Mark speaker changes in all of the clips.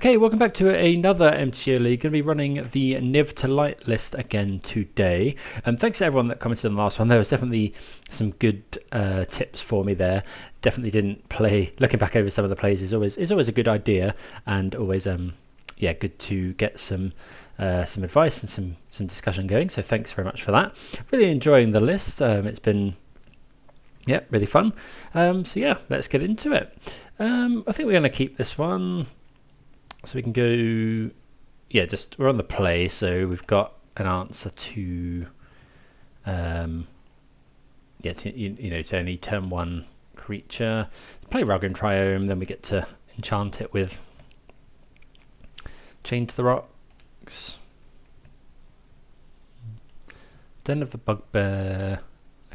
Speaker 1: Okay, welcome back to another MTG League. Going to be running the Niv to Light list again today. Thanks to everyone that commented on the last one. There was definitely some good tips for me there. Definitely didn't play. Looking back over some of the plays is always a good idea, and always good to get some advice and some discussion going. So thanks very much for that. Really enjoying the list. It's been really fun. So let's get into it. I think we're going to keep this one. So we can go, we're on the play, so we've got an answer to, to any turn one creature. Play Rug and Triome, then we get to enchant it with Chain to the Rocks. Den of the Bugbear.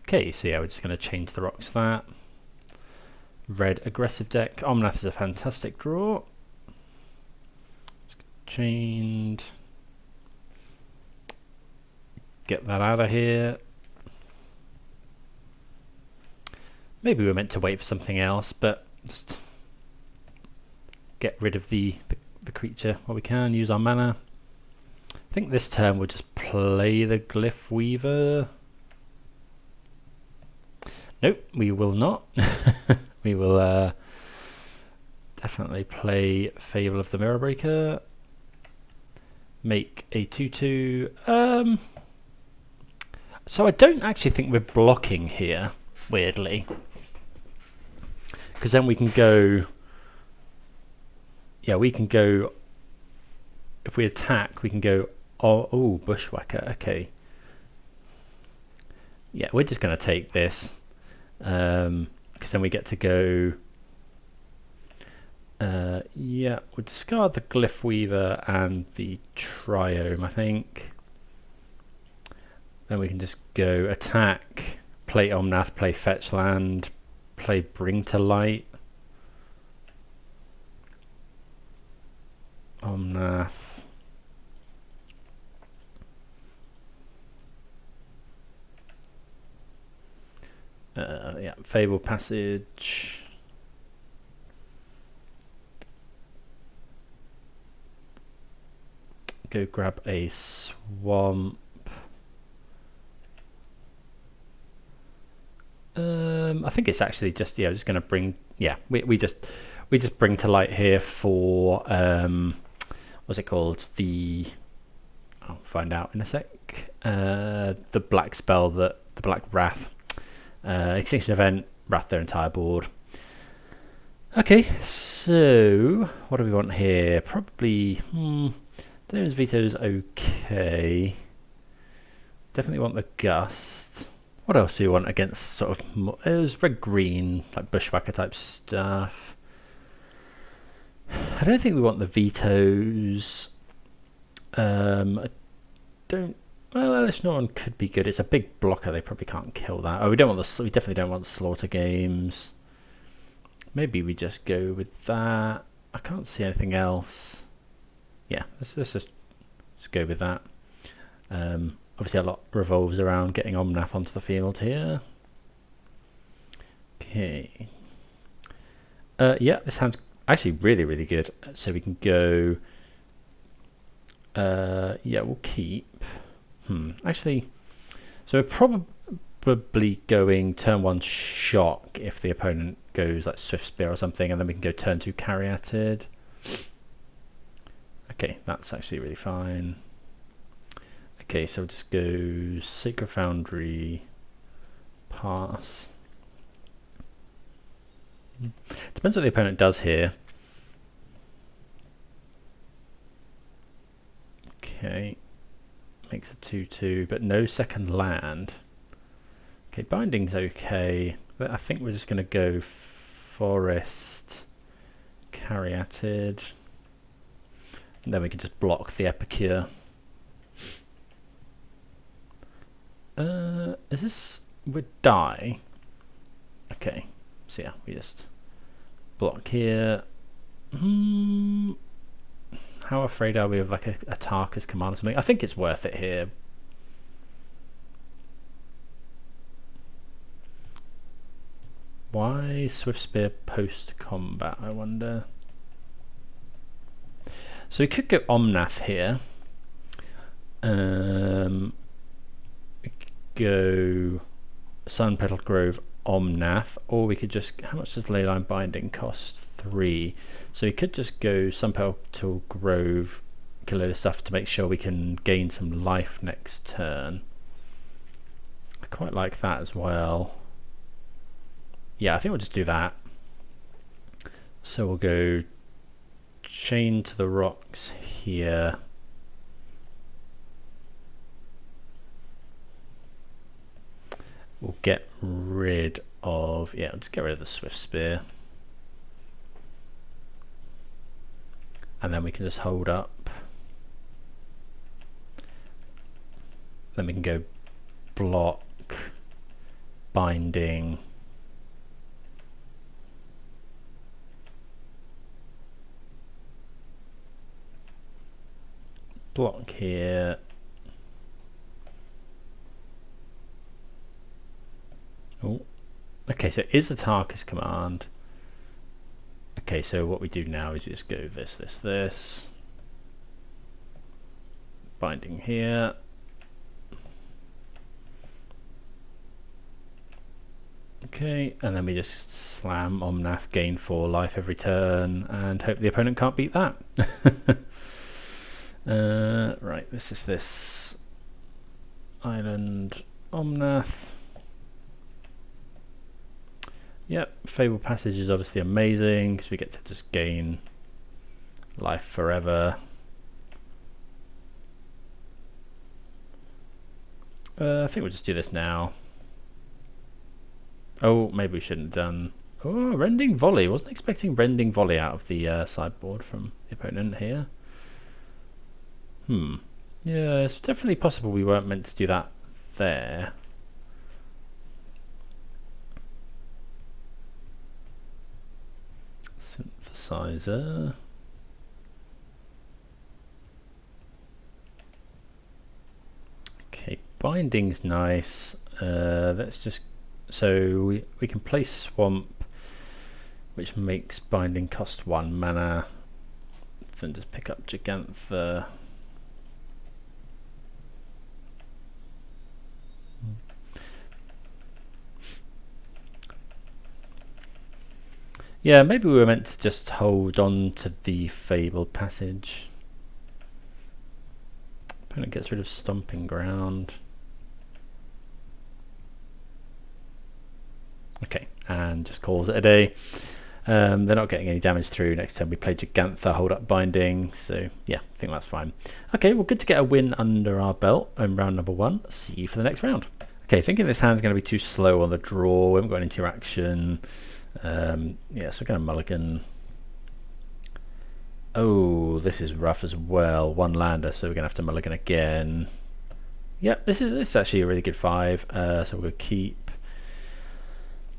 Speaker 1: Okay, so we're just going to Chain to the Rocks that. Red aggressive deck. Omnath is a fantastic draw. Chained. Get that out of here. Maybe we're meant to wait for something else, but just get rid of the creature while we can. Use our mana. I think this turn we'll just play the Glyph Weaver. Nope, we will not. We will definitely play Fable of the Mirror Breaker. Make a 2/2. So I don't actually think we're blocking here, weirdly, because then we can go. Yeah, we can go. If we attack, we can go. Oh, Bushwhacker. Okay. Yeah, we're just going to take this, because then we get to go. We'll discard the Glyph Weaver and the Triome, I think. Then we can just go attack, play Omnath, play Fetch Land, play Bring to Light. Omnath. Fable Passage. Go grab a swamp. I think it's actually just just going to bring. We just bring to light here for what's it called? I'll find out in a sec. The black spell, the Black Wrath, Extinction Event, Wrath their entire board. Okay, so what do we want here? Probably. Damon's Veto's okay. Definitely want the Gust. What else do you want against sort of... It was red-green, like Bushwhacker type stuff. I don't think we want the Vetoes. I don't... Well, this one could be good. It's a big blocker. They probably can't kill that. Oh, we definitely don't want Slaughter Games. Maybe we just go with that. I can't see anything else. Yeah, let's just go with that. Obviously a lot revolves around getting Omnath onto the field here. Okay. This sounds actually really, really good. So we can go... we'll keep... Actually, so we're probably going turn 1 Shock if the opponent goes like Swift Spear or something, and then we can go turn 2 Caryatid. Okay, that's actually really fine. Okay, so we'll just go Sacred Foundry, pass. Depends what the opponent does here. Okay, makes a 2/2, but no second land. Okay, Binding's okay, but I think we're just going to go Forest, Caryatid. And then we can just block the Epicure. Is this... would die? Okay, so we just block here. How afraid are we of like a Tarka's command or something? I think it's worth it here. Why Swift Spear post combat, I wonder? So we could go Omnath here. Go Sun Petal Grove Omnath, or we could just, how much does Leyline Binding cost? 3. So we could just go Sun Petal Grove, kill a load of stuff to make sure we can gain some life next turn. I quite like that as well. Yeah, I think we'll just do that. So we'll go Chain to the Rocks here. We'll get rid of, yeah, let's get rid of the Swift Spear. And then we can just hold up. Then we can go block, binding. Block here. Oh, okay, so it is the Tarkus command. Okay, so what we do now is just go this. Binding here. Okay, and then we just slam Omnath, gain 4 life every turn, and hope the opponent can't beat that. Right, this is this island Omnath. Yep, Fable Passage is obviously amazing because we get to just gain life forever. I think we'll just do this now. Oh, maybe we shouldn't have done. Oh, Rending Volley. Wasn't expecting Rending Volley out of the sideboard from the opponent here. Yeah, it's definitely possible we weren't meant to do that there. Synthesizer. Okay, binding's nice. Let's just, so we can play Swamp, which makes binding cost 1 mana. Then just pick up Gigantha. Yeah, maybe we were meant to just hold on to the Fabled Passage. Opponent gets rid of Stomping Ground. Okay, and just calls it a day. They're not getting any damage through. Next time we play Gigantha, hold up binding. So yeah, I think that's fine. Okay, well, good to get a win under our belt in round number 1. See you for the next round. Okay, thinking this hand's going to be too slow on the draw. We haven't got any interaction. Yeah, so we're going to mulligan. Oh, this is rough as well. 1 lander, so we're going to have to mulligan again. Yep, this is actually a really good 5. So we'll keep.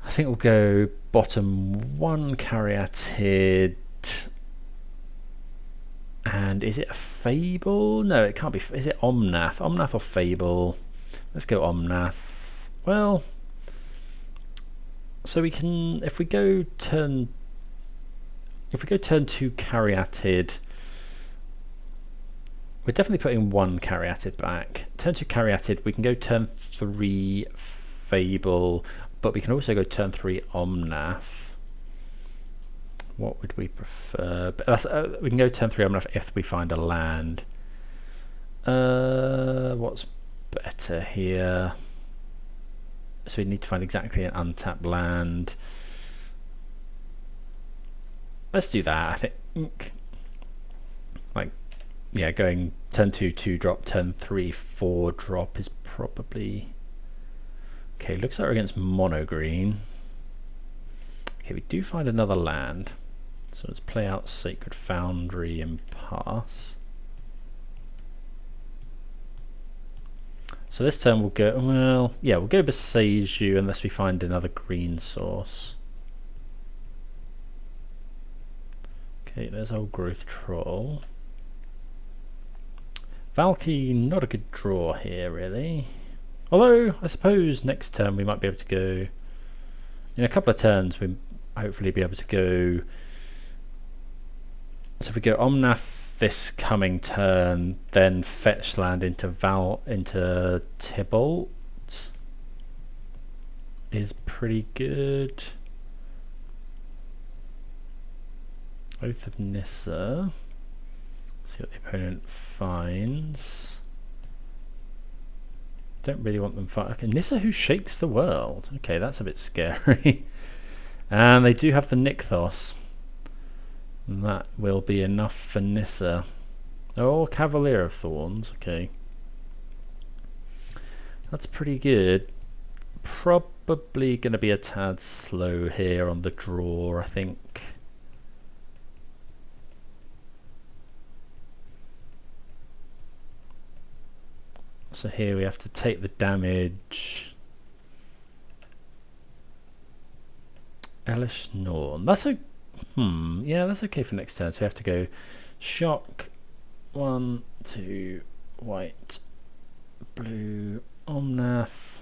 Speaker 1: I think we'll go bottom 1 Caryatid. And is it a Fable? No, it can't be. Is it Omnath? Omnath or Fable? Let's go Omnath. Well, so we can, if we go turn 2 Caryatid, we're definitely putting 1 Caryatid back. Turn 2 Caryatid, we can go turn 3 Fable, but we can also go turn 3 Omnath. What would we prefer? But that's, we can go turn 3 Omnath if we find a land. What's better here? So we need to find exactly an untapped land. Let's do that. I think, like, yeah, going turn 2 2 drop, turn 3 4 drop is probably okay. Looks like we're against mono green. Okay, we do find another land, so let's play out Sacred Foundry and pass. So this turn we'll go, well, yeah, we'll go Boseiju unless we find another green source. Okay, there's Old Growth Troll. Valky, not a good draw here, really. Although, I suppose next turn we might be able to go, in a couple of turns, we hopefully be able to go. So if we go Omnath this coming turn, then fetch land into Tybalt is pretty good. Oath of Nissa. See what the opponent finds. Don't really want them fight. Okay, Nissa who shakes the world. Okay, that's a bit scary. And they do have the Nykthos. And that will be enough for Nissa. Oh, Cavalier of Thorns. Okay. That's pretty good. Probably going to be a tad slow here on the draw, I think. So here we have to take the damage. Elish Norn. That's a yeah, that's okay for next turn. So we have to go shock 1, 2, white, blue, Omnath.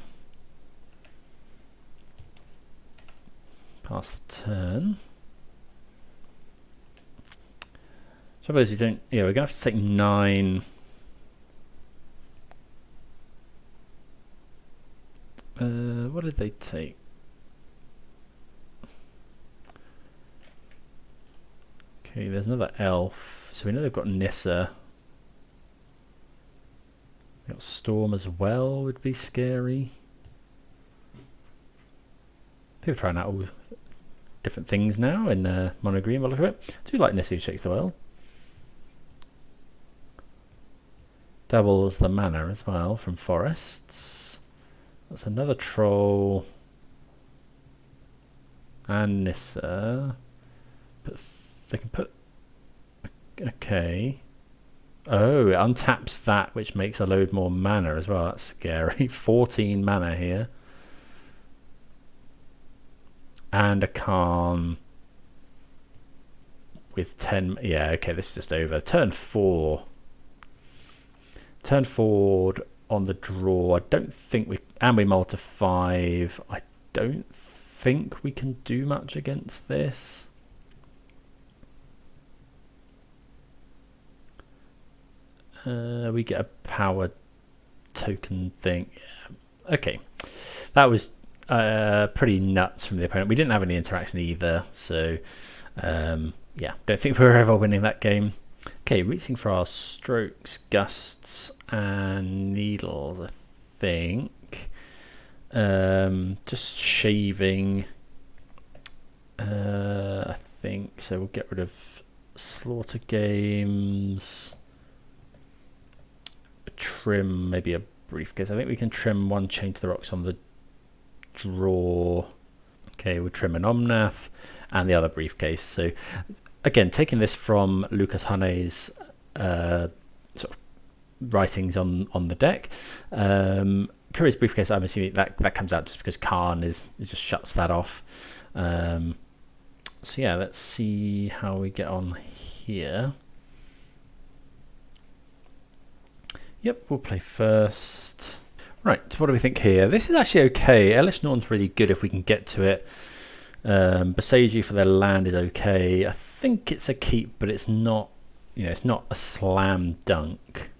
Speaker 1: Pass the turn. Suppose we don't. Yeah, we're gonna have to take 9. What did they take? Okay, there's another elf. So we know they've got Nissa. They've got Storm as well, would be scary. People trying out all different things now in mono green by the look of it. I do like Nissa who shakes the world. Doubles the mana as well from forests. That's another troll. And Nissa. But they can put... Okay. Oh, it untaps that, which makes a load more mana as well. That's scary. 14 mana here. And a Khan with 10... Yeah, okay, this is just over. Turn 4. Turn forward on the draw. I don't think we... And we mull to 5. I don't think we can do much against this. We get a power token thing. Yeah. Okay. That was pretty nuts from the opponent. We didn't have any interaction either. So, yeah. Don't think we were ever winning that game. Okay, reaching for our strokes, gusts, and needles, I think. Just shaving, I think. So we'll get rid of slaughter games. Trim, maybe a briefcase. I think we can trim 1 chain to the rocks on the draw. Okay, we'll trim an Omnath and the other briefcase. So again, taking this from Lucas Hane's sort of writings on the deck. Curious briefcase, I'm assuming that comes out just because Khan it just shuts that off. So yeah, let's see how we get on here. Yep, we'll play first. Right, what do we think here? This is actually okay. Elish Norn's really good if we can get to it. Boseiju for their land is okay. I think it's a keep, but it's not, it's not a slam dunk.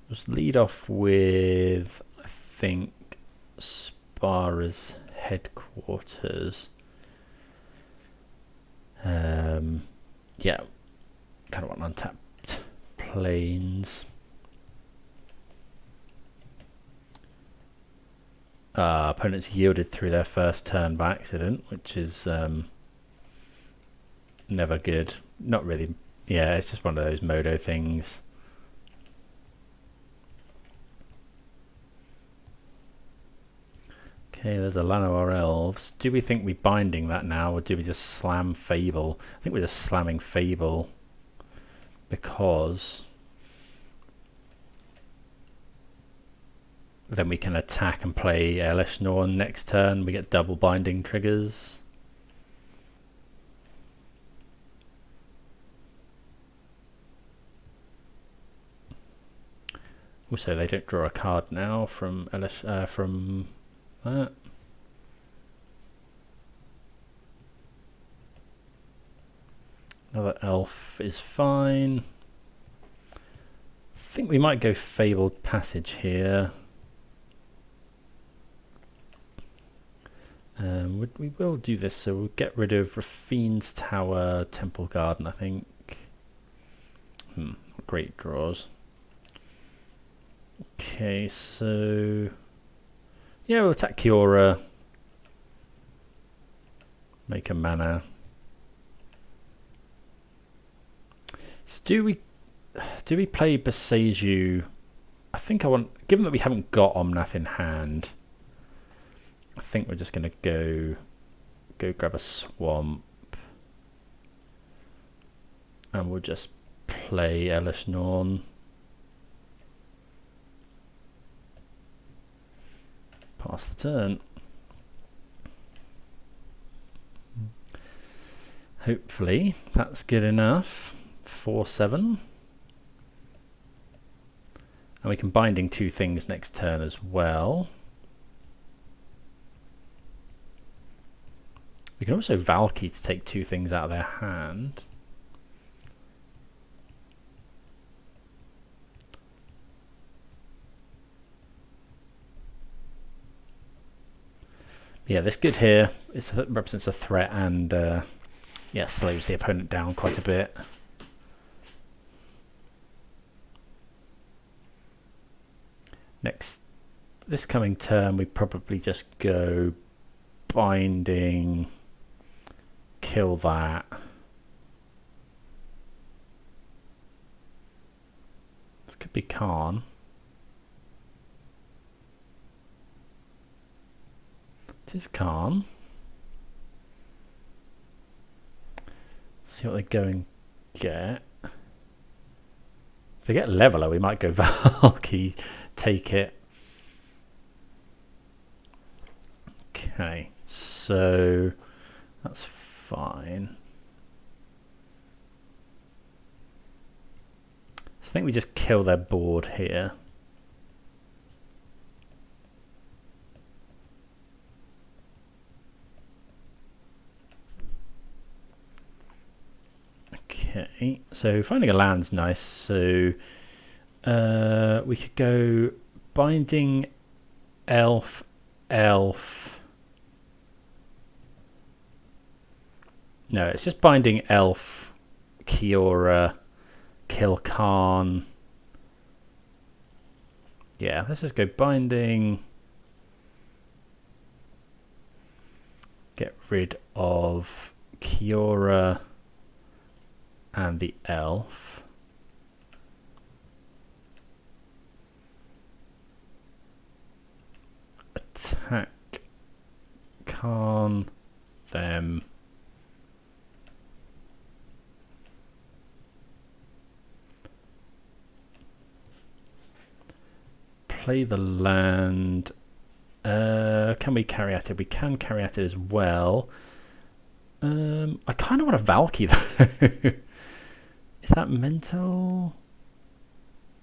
Speaker 1: Let's lead off with, I think, Spara's headquarters. Yeah, kind of want untapped planes. Opponents yielded through their first turn by accident, which is never good. Not really. Yeah, it's just one of those Modo things. Okay, there's a Llanowar Elves. Do we think we're binding that now, or do we just slam Fable? I think we're just slamming Fable because then we can attack and play Elish Norn next turn. We get double binding triggers. Also, they don't draw a card now from Elish, from that. Another elf is fine. I think we might go Fabled Passage here. We will do this, so we'll get rid of Raffine's Tower, Temple Garden, I think. Great draws. Okay, so yeah, we'll attack Kiora. Make a mana. So do we play Boseiju? I think I want, given that we haven't got Omnath in hand, I think we're just gonna go grab a swamp. And we'll just play Elish Norn. Pass the turn. Hopefully that's good enough. 4/7. And we can binding 2 things next turn as well. We can also Valky to take 2 things out of their hand. Yeah, this good here. It represents a threat and yeah, slows the opponent down quite a bit. Next, this coming turn, we probably just go binding, kill that. This could be Khan. It is Khan. See what they go and get. If they get Leveler, we might go Valky, take it. Okay, so that's fine. So I think we just kill their board here. Okay, so finding a land's nice. So we could go binding elf. No, it's just binding elf, Kiora, kill Khan. Yeah, let's just go binding. Get rid of Kiora and the elf. Attack Khan, them. Play the land. Can we carry at it? We can carry at it as well. I kind of want a Valky though. Is that mental?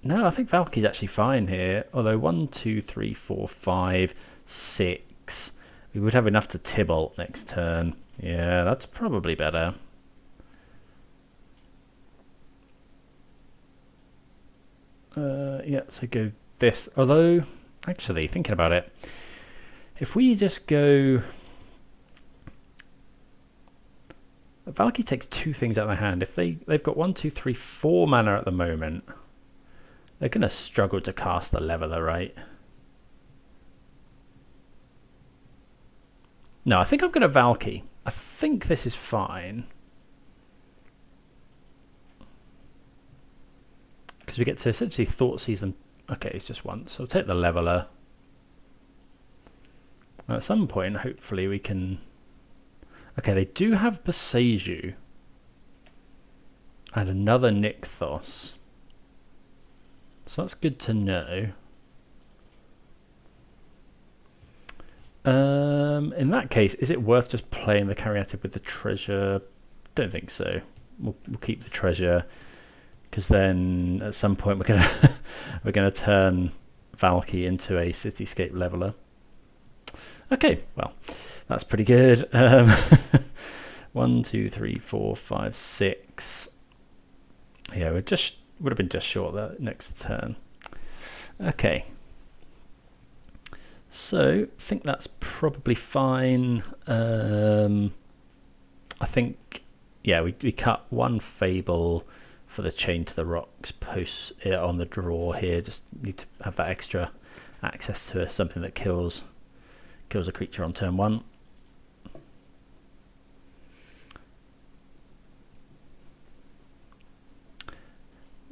Speaker 1: No, I think Valky's actually fine here. Although 1, 2, 3, 4, 5, 6. We would have enough to Tybalt next turn. Yeah, that's probably better. Yeah, so go this. Although, actually, thinking about it, if we just go... Valky takes 2 things out of their hand. If they've got 1, 2, 3, 4 mana at the moment, they're going to struggle to cast the Leveler, right? No, I think I'm going to Valky. I think this is fine. Because we get to essentially Thought Season. Okay, it's just once. So I'll take the Leveler. At some point, hopefully, we can... Okay, they do have Boseiju. And another Nykthos. So that's good to know. In that case, is it worth just playing the Caryatid with the treasure? Don't think so. We'll keep the treasure, because then at some point we're gonna turn Valky into a Cityscape Leveler. Okay, well, that's pretty good. 1, 1, 2, 3, 4, 5, 6. Yeah, would have been just short that next turn. Okay. So I think that's probably fine. I think, yeah, we cut one Fable for the Chain to the Rocks post on the draw here. Just need to have that extra access to something that kills a creature on turn 1.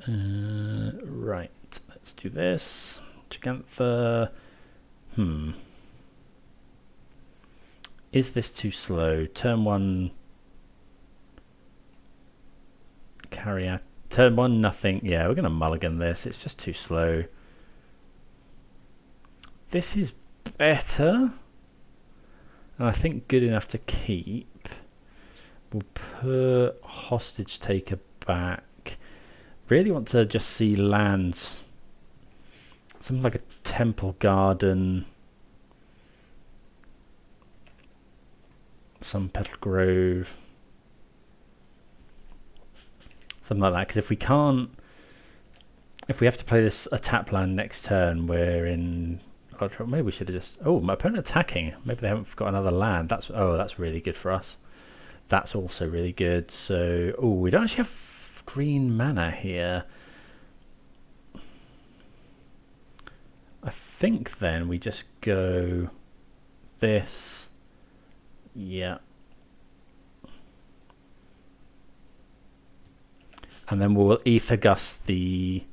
Speaker 1: Right, let's do this. Gigantha. Is this too slow? Turn 1. Carry out. Turn 1, nothing. Yeah, we're going to mulligan this. It's just too slow. This is better. And I think good enough to keep. We'll put Hostage Taker back. Really want to just see lands. Something like a Temple Garden. Some Petal Grove. Something like that. Because if we have to play this a tap land next turn, we're in. Maybe we should have just. Oh, my opponent attacking. Maybe they haven't got another land. That's really good for us. That's also really good. So, we don't actually have green mana here. I think then we just go this. Yeah. And then we'll Ether Gust the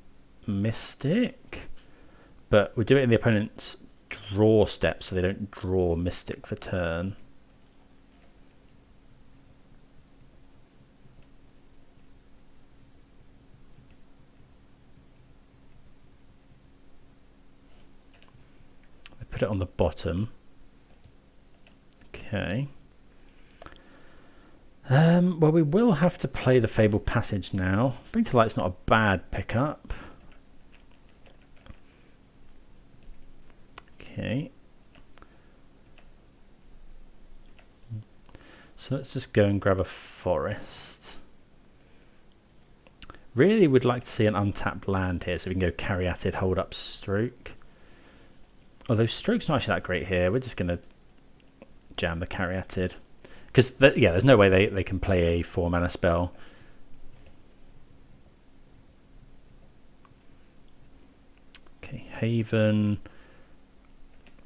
Speaker 1: Mystic. But we do it in the opponent's draw step so they don't draw Mystic for turn. Put it on the bottom. Okay. Well, we will have to play the Fabled Passage now. Bring to Light's not a bad pickup. Okay. So let's just go and grab a forest. Really would like to see an untapped land here so we can go Caryatid, hold up Stroke. Although Stroke's not actually that great here. We're just going to jam the Caryatid. Because, there's no way they can play a 4-mana spell. Okay, Haven.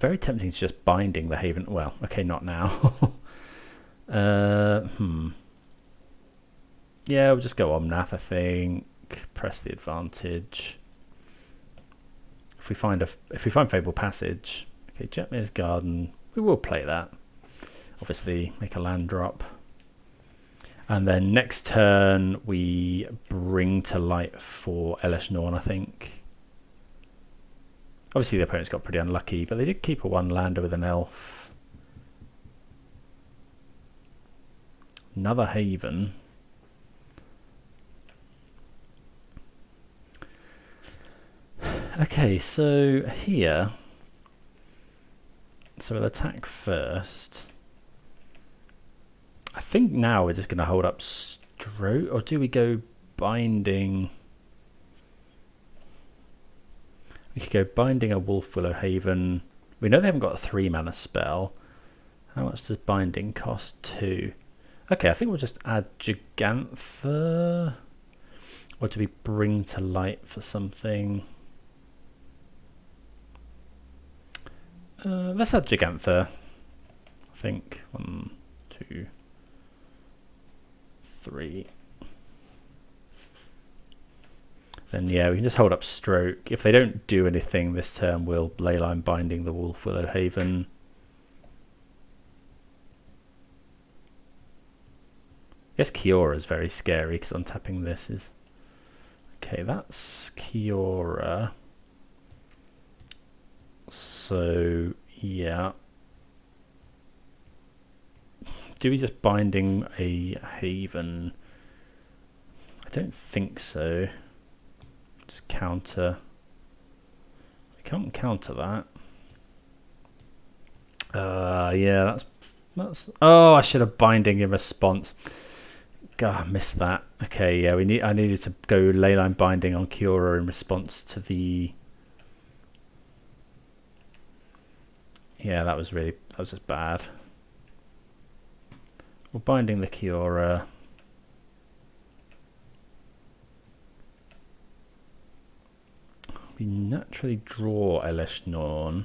Speaker 1: Very tempting to just binding the Haven. Well, okay, not now. Yeah, we'll just go Omnath, I think. Press the advantage. If we find Fabled Passage, okay, Jetmir's Garden, we will play that. Obviously, make a land drop. And then next turn, we bring to light for Elesh Norn, I think. Obviously, the opponent's got pretty unlucky, but they did keep a 1-lander with an elf. Another Haven. Okay, so here, so we'll attack first. I think now we're just going to hold up Stroke, or do we go Binding? We could go Binding a Wolfwillow Haven. We know they haven't got a 3-mana spell. How much does Binding cost? 2. Okay, I think we'll just add Gigantha. Or do we bring to light for something? Let's add Gigantha. I think 1, 2, 3. Then yeah, we can just hold up Stroke. If they don't do anything this turn, we'll Leyline Binding the Wolfwillow Haven. I guess Kiora is very scary because untapping this is... Okay, that's Kiora. So, yeah. Do we just Binding a Haven? I don't think so. Just counter. We can't counter that. Yeah, that's Oh, I should have binding in response. God, I missed that. Okay, yeah, I needed to go leyline binding on Kiora in response to the. Yeah, that was just bad. We're binding the Kiora. We naturally draw Elish Norn.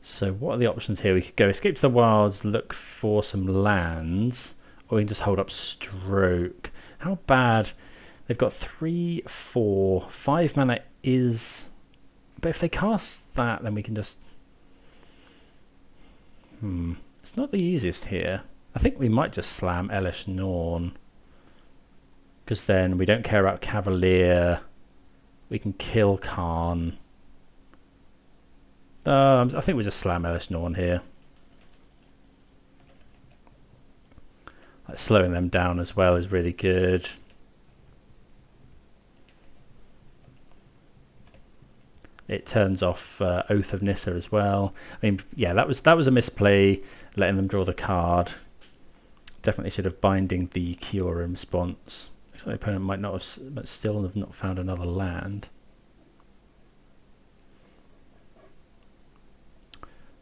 Speaker 1: So what are the options here? We could go escape to the wilds, look for some lands, or we can just hold up stroke. How bad? They've got 3, 4, 5 mana is... But if they cast that, then we can just... It's not the easiest here. I think we might just slam Elish Norn. Because then we don't care about Cavalier. We can kill Khan. I think we just slam Elish Norn here. Like slowing them down as well is really good. It turns off Oath of Nissa as well. I mean, yeah, that was a misplay, letting them draw the card. Definitely should have binding the Kiora in response. Looks like the opponent might not have, but still have not found another land.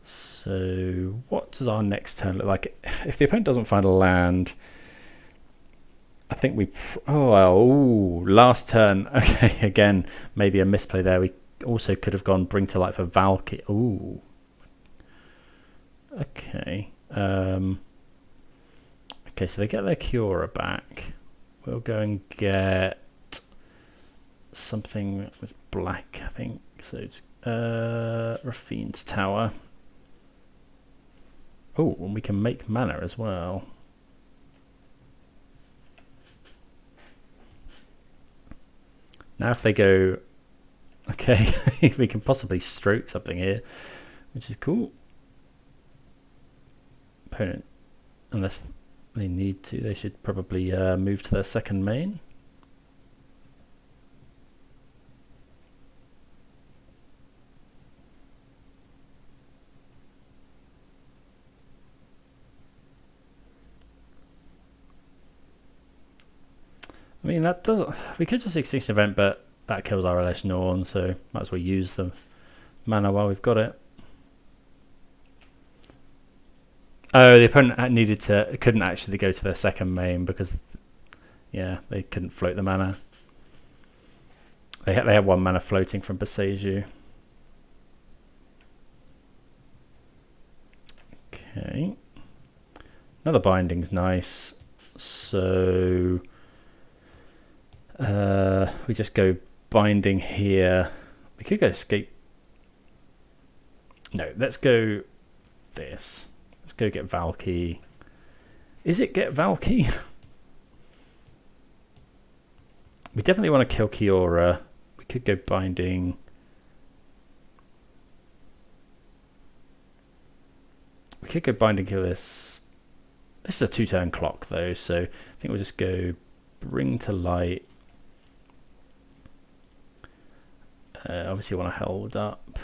Speaker 1: So what does our next turn look like? If the opponent doesn't find a land, I think we... last turn. Okay, again, maybe a misplay there. We also could have gone Bring to Light for Valkyrie. Ooh. Okay. Okay, so they get their Kiora back. We'll go and get something with black, I think. So it's Rafine's Tower. Oh, and we can make mana as well. Now if they go... Okay, we can possibly stroke something here, which is cool. Opponent, unless they need to, they should probably move to their second main. I mean, that doesn't... We could just Extinction Event, but that kills our Elish Norn, so might as well use the mana while we've got it. Oh, the opponent couldn't actually go to their second main because, yeah, they couldn't float the mana. They had 1 mana floating from Boseiju. Okay. Another binding's nice. So we just go binding here. We could go escape. No, let's go this. Let's go get Valky. Is it get Valky? We definitely want to kill Kiora. We could go binding. We could go binding, kill this. This is a 2-turn clock though, so I think we'll just go Bring to Light. Obviously want to hold up.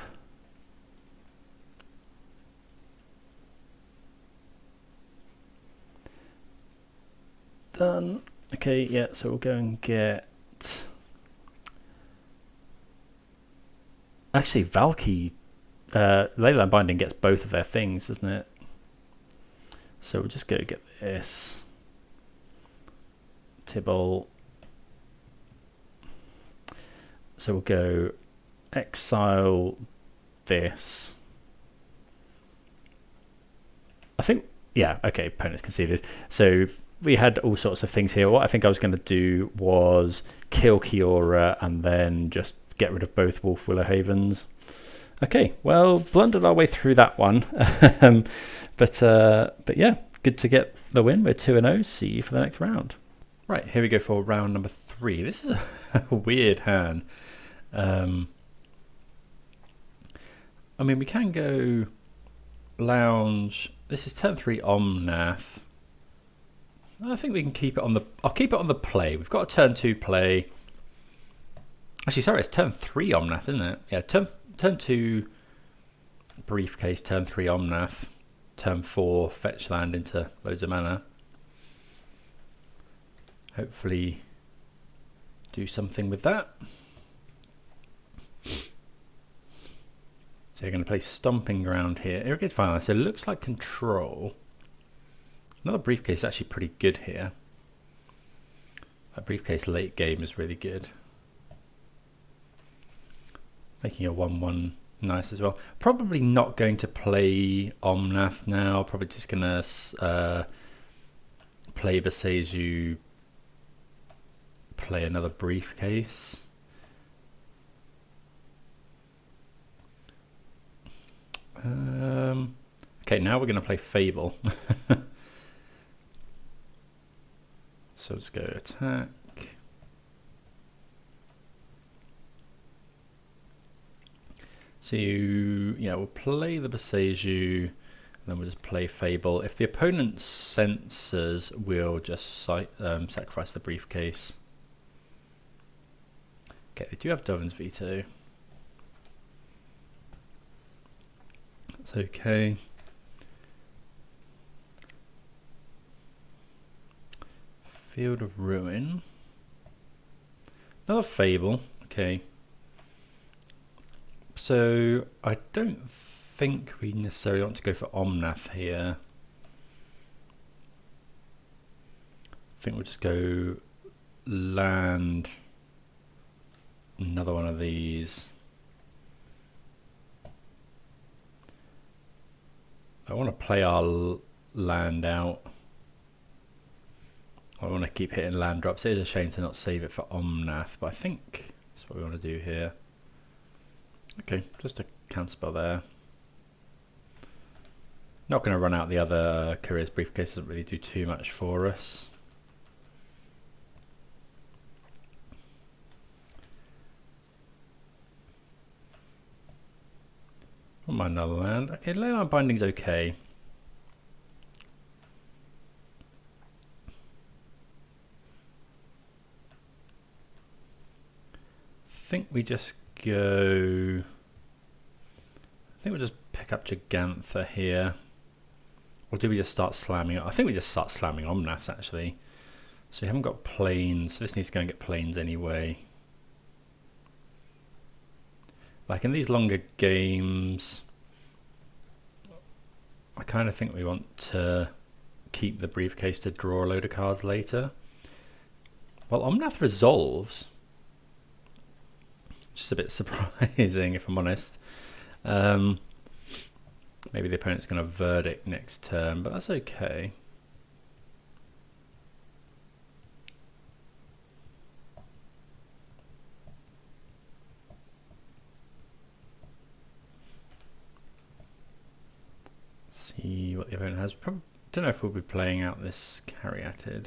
Speaker 1: Done. Okay, yeah, so we'll go and get... Actually, Valky, Leyline Binding gets both of their things, doesn't it? So we'll just go get this. Tibble. So we'll go exile this. I think, yeah, okay, opponent's conceded. So we had all sorts of things here. What I think I was going to do was kill Kiora and then just get rid of both Wolf Willow Havens. Okay, well, blundered our way through that one. But yeah, good to get the win. We're 2-0. See you for the next round. Right, here we go for round number 3. This is a weird hand. I mean, we can go lounge. This is turn 3 Omnath. I think we can keep it on the... I'll keep it on the play. We've got a turn 2 play. Actually, sorry, it's turn 3 Omnath, isn't it? Yeah, turn 2 briefcase, turn 3 Omnath, turn 4 fetch land into loads of mana. Hopefully do something with that. So you're going to play Stomping Ground here. Irrigated Fire. So it looks like control. Another briefcase is actually pretty good here. That briefcase late game is really good. Making a 1-1 nice as well. Probably not going to play Omnath now. Probably just going to play Beseju, play another briefcase. Okay, now we're going to play Fable. So let's go attack. So yeah, we'll play the Beseju, and then we'll just play Fable. If the opponent censors, we'll just sacrifice the briefcase. Okay, they do have Dovin's Veto. That's okay. Field of Ruin. Another Fable. Okay. So I don't think we necessarily want to go for Omnath here. I think we'll just go land another one of these. I want to play our land out. I want to keep hitting land drops. It is a shame to not save it for Omnath, but I think that's what we want to do here. Okay, just a counterspell there. Not going to run out the other Courier's Briefcase, doesn't really do too much for us. Won't mind another land. Okay, Leyline Binding's okay. I think we just go... I think we'll just pick up Gigantha here. Or do we just start slamming? I think we just start slamming Omnaths actually. So we haven't got planes. So this needs to go and get planes anyway. Like in these longer games, I kind of think we want to keep the briefcase to draw a load of cards later. Well, Omnath resolves. Just a bit surprising, if I'm honest. Maybe the opponent's going to verdict next turn, but that's okay. See what the opponent has. Probably, don't know if we'll be playing out this Caryatid.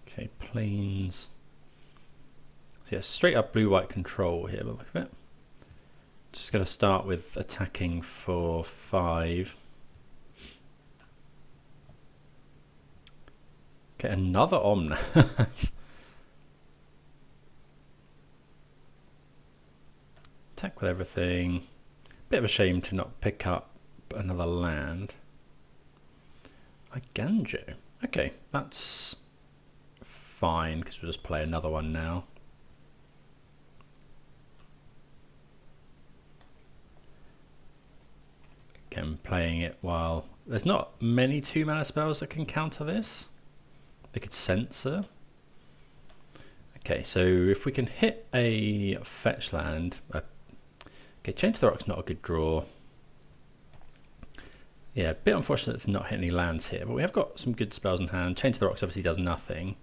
Speaker 1: Okay, planes. So yeah, straight up blue-white control here, but look at it. Just going to start with attacking for 5. Okay, another Omnath. Attack with everything. Bit of a shame to not pick up another land. Ganjo. Okay, that's fine because we'll just play another one now. Again, playing it while there's not many 2-mana spells that can counter this. They could censor. Okay, so if we can hit a fetch land, okay, Chain to the Rock's not a good draw. Yeah, a bit unfortunate to not hit any lands here, but we have got some good spells in hand. Chain to the Rocks obviously does nothing.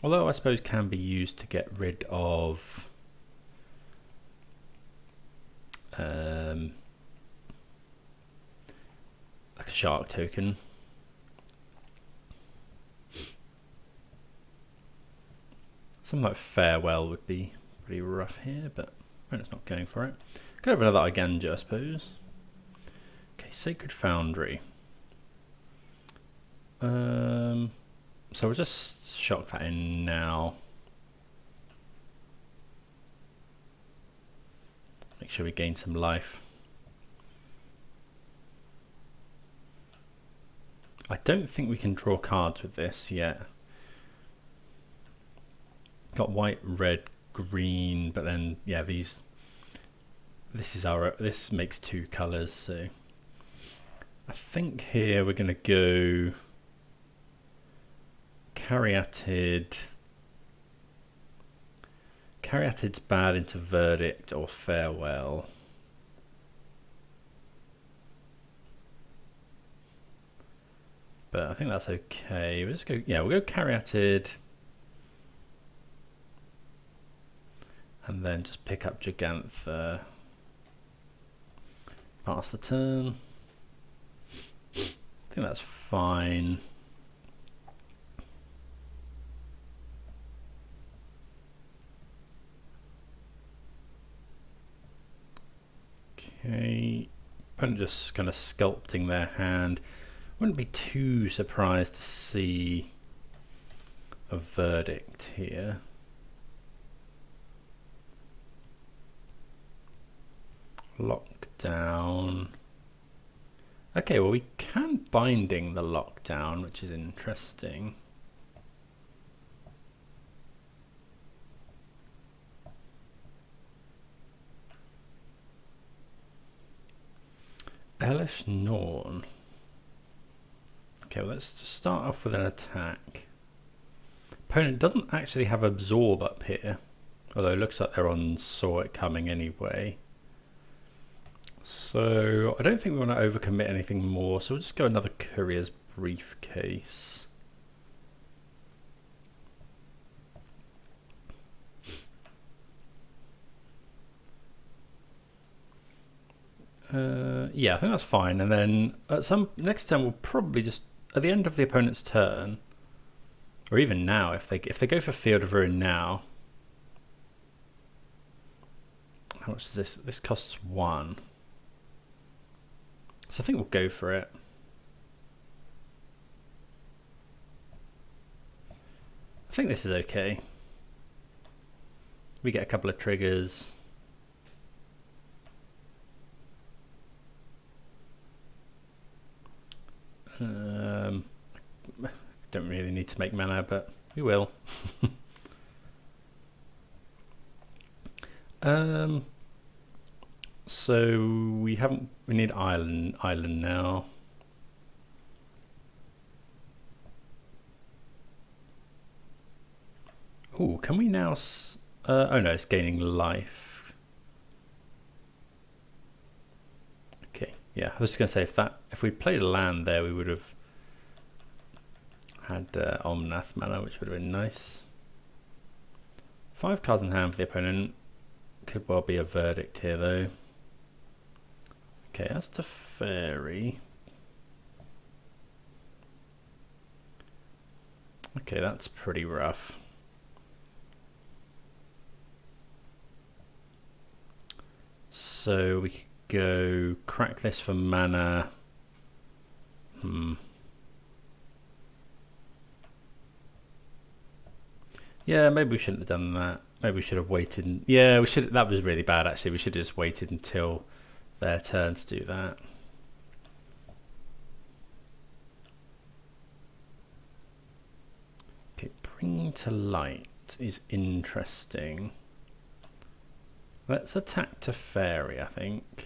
Speaker 1: Although I suppose can be used to get rid of like a shark token. Something like Farewell would be pretty rough here, but it's not going for it. Could have another Iganja, I suppose. Okay, Sacred Foundry. So we'll just shock that in now. Make sure we gain some life. I don't think we can draw cards with this yet. Got white, red, green, but then yeah, this makes 2 colours, so I think here we're gonna go Caryatid. Caryatid's bad into Verdict or Farewell. But I think that's okay. We'll just go, yeah, we'll go Caryatid. And then just pick up Gigantha. Pass the turn. I think that's fine. Okay. Opponent just kind of sculpting their hand. Wouldn't be too surprised to see a Verdict here. Lockdown. Okay, well we can binding the lockdown, which is interesting. Hellish Norn. Okay, well let's just start off with an attack. Opponent doesn't actually have Absorb up here, although it looks like they're on Saw It Coming anyway. So I don't think we want to overcommit anything more, so we'll just go another Courier's Briefcase. Yeah, I think that's fine. And then at next turn we'll probably just at the end of the opponent's turn, or even now, if they go for Field of Ruin now. How much is this? This costs 1. So I think we'll go for it. I think this is okay. We get a couple of triggers. Don't really need to make mana, but we will. So we need island now. Oh, can we now? Oh no, it's gaining life. Okay, yeah. I was just gonna say if we played a land there, we would have had Omnath mana, which would have been nice. 5 cards in hand for the opponent. Could well be a Verdict here though. Okay, that's to Fairy. Okay, that's pretty rough. So we could go crack this for mana. Yeah, maybe we shouldn't have done that. Maybe we should have waited. Yeah, we should. That was really bad actually. We should have just waited until their turn to do that. Okay, Bring to Light is interesting. Let's attack to Fairy, I think.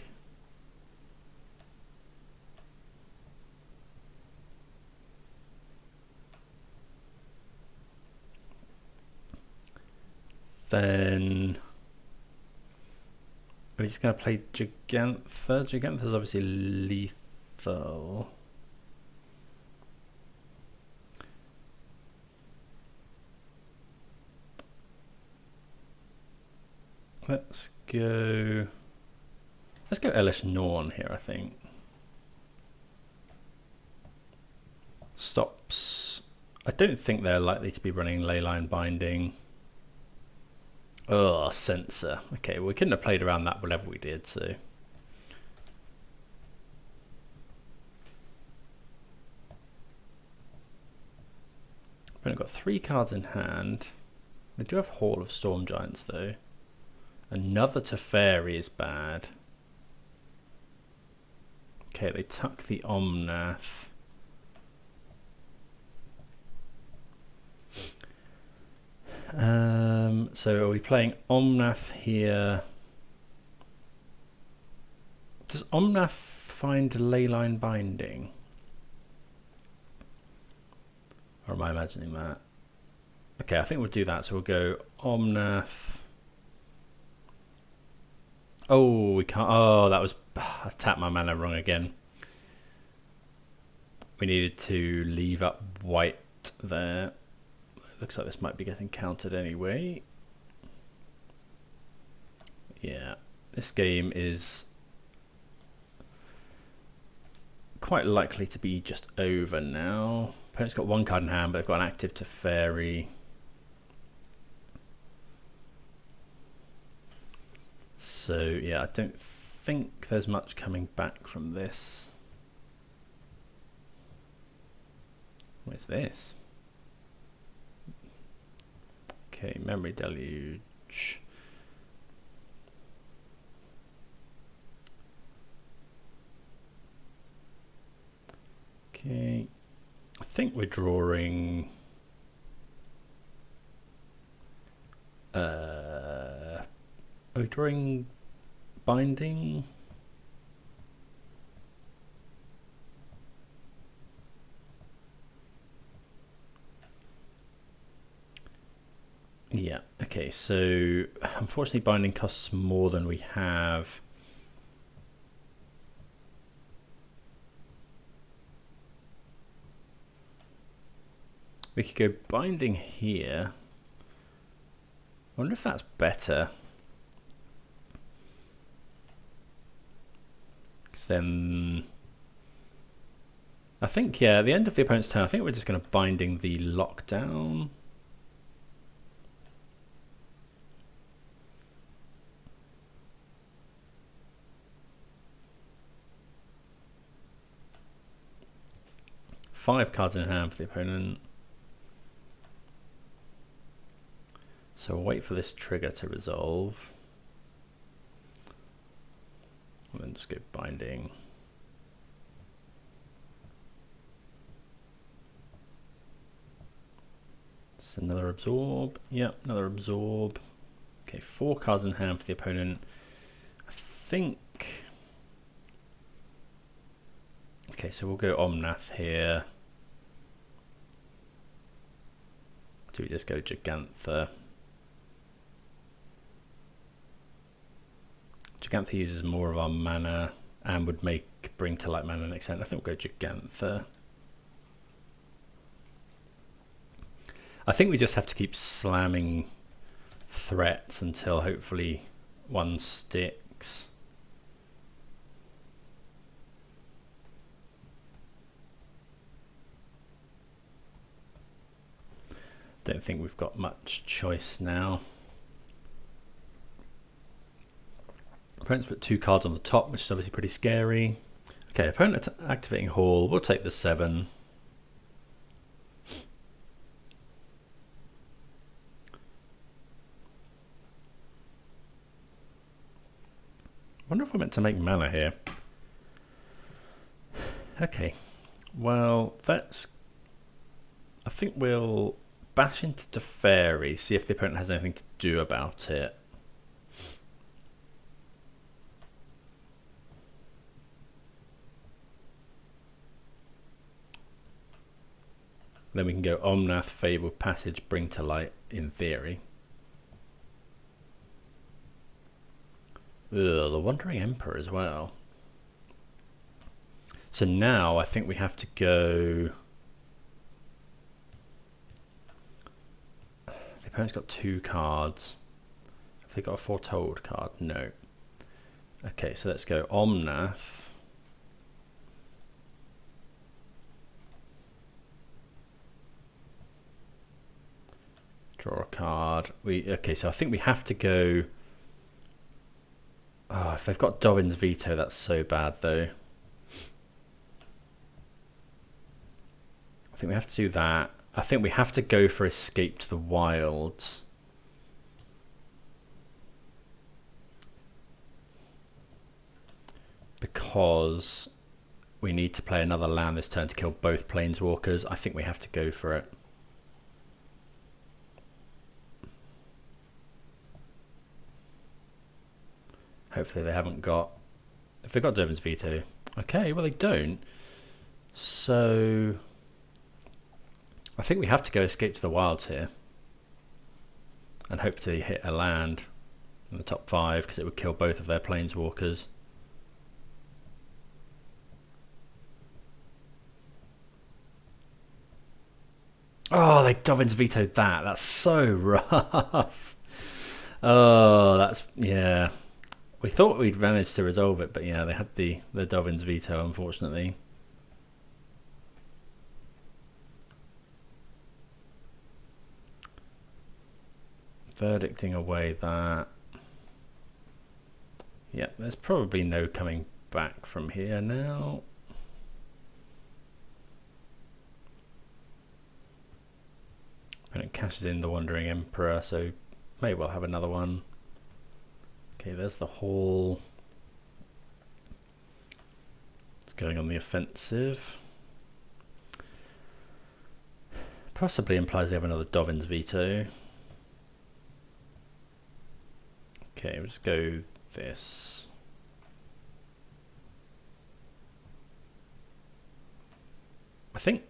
Speaker 1: Then we're just going to play Gigantha. Gigantha's obviously lethal. Let's go Hellish Norn here, I think. Stops. I don't think they're likely to be running Leyline Binding. Oh, sensor. Okay, we couldn't have played around that whatever we did, so. We've got 3 cards in hand. They do have Hall of Storm Giants though. Another Teferi is bad. Okay, they tuck the Omnath. So are we playing Omnath here? Does Omnath find Leyline Binding? Or am I imagining that? Okay, I think we'll do that. So we'll go Omnath. Oh, we can't. Oh, that was. I tapped my mana wrong again. We needed to leave up white there. Looks like this might be getting countered anyway. Yeah, this game is quite likely to be just over now. Opponent's got 1 card in hand, but they've got an active Teferi. So yeah, I don't think there's much coming back from this. What's this? Okay, Memory Deluge. Okay, I think we're drawing are we drawing Binding? Yeah, okay, so unfortunately Binding costs more than we have. We could go Binding here. I wonder if that's better. Because then I think, yeah, at the end of the opponent's turn, I think we're just going to Binding the Lockdown. Five cards in hand for the opponent. So we'll wait for this trigger to resolve. And then just go Binding. It's another Absorb. Yep, another Absorb. Okay, 4 cards in hand for the opponent. I think... Okay, so we'll go Omnath here. Do we just go Gigantha? Gigantha uses more of our mana and would make Bring to Light mana next turn. I think we'll go Gigantha. I think we just have to keep slamming threats until hopefully one sticks. Don't think we've got much choice now. Opponent's put 2 cards on the top, which is obviously pretty scary. Okay, opponent activating Hall. We'll take the 7. Wonder if we're meant to make mana here. Okay, well, that's... I think we'll bash into Teferi, see if the opponent has anything to do about it. Then we can go Omnath, Fabled Passage, Bring to Light, in theory. Ugh, the Wandering Emperor as well. So now I think we have to go... The opponent's got 2 cards. Have they got a Foretold card? No. Okay, so let's go Omnath. Draw a card. Okay, so I think we have to go. Oh, if they've got Dovin's Veto, that's so bad though. I think we have to do that. I think we have to go for Escape to the Wilds. Because we need to play another land this turn to kill both Planeswalkers. I think we have to go for it. Hopefully they haven't got... If they've got Dovin's Veto. Okay, well they don't. So... I think we have to go Escape to the Wilds here. And hope to hit a land in the top 5 because it would kill both of their Planeswalkers. Oh, they Dovin's vetoed that. That's so rough. Oh, that's... Yeah. We thought we'd managed to resolve it, but yeah, they had the Dovin's veto, unfortunately. Verdicting away that. Yeah, there's probably no coming back from here now. And it cashes in the Wandering Emperor, so may well have another one. Okay, there's the Hall. It's going on the offensive. Possibly implies they have another Dovin's veto. Okay, we'll just go this. I think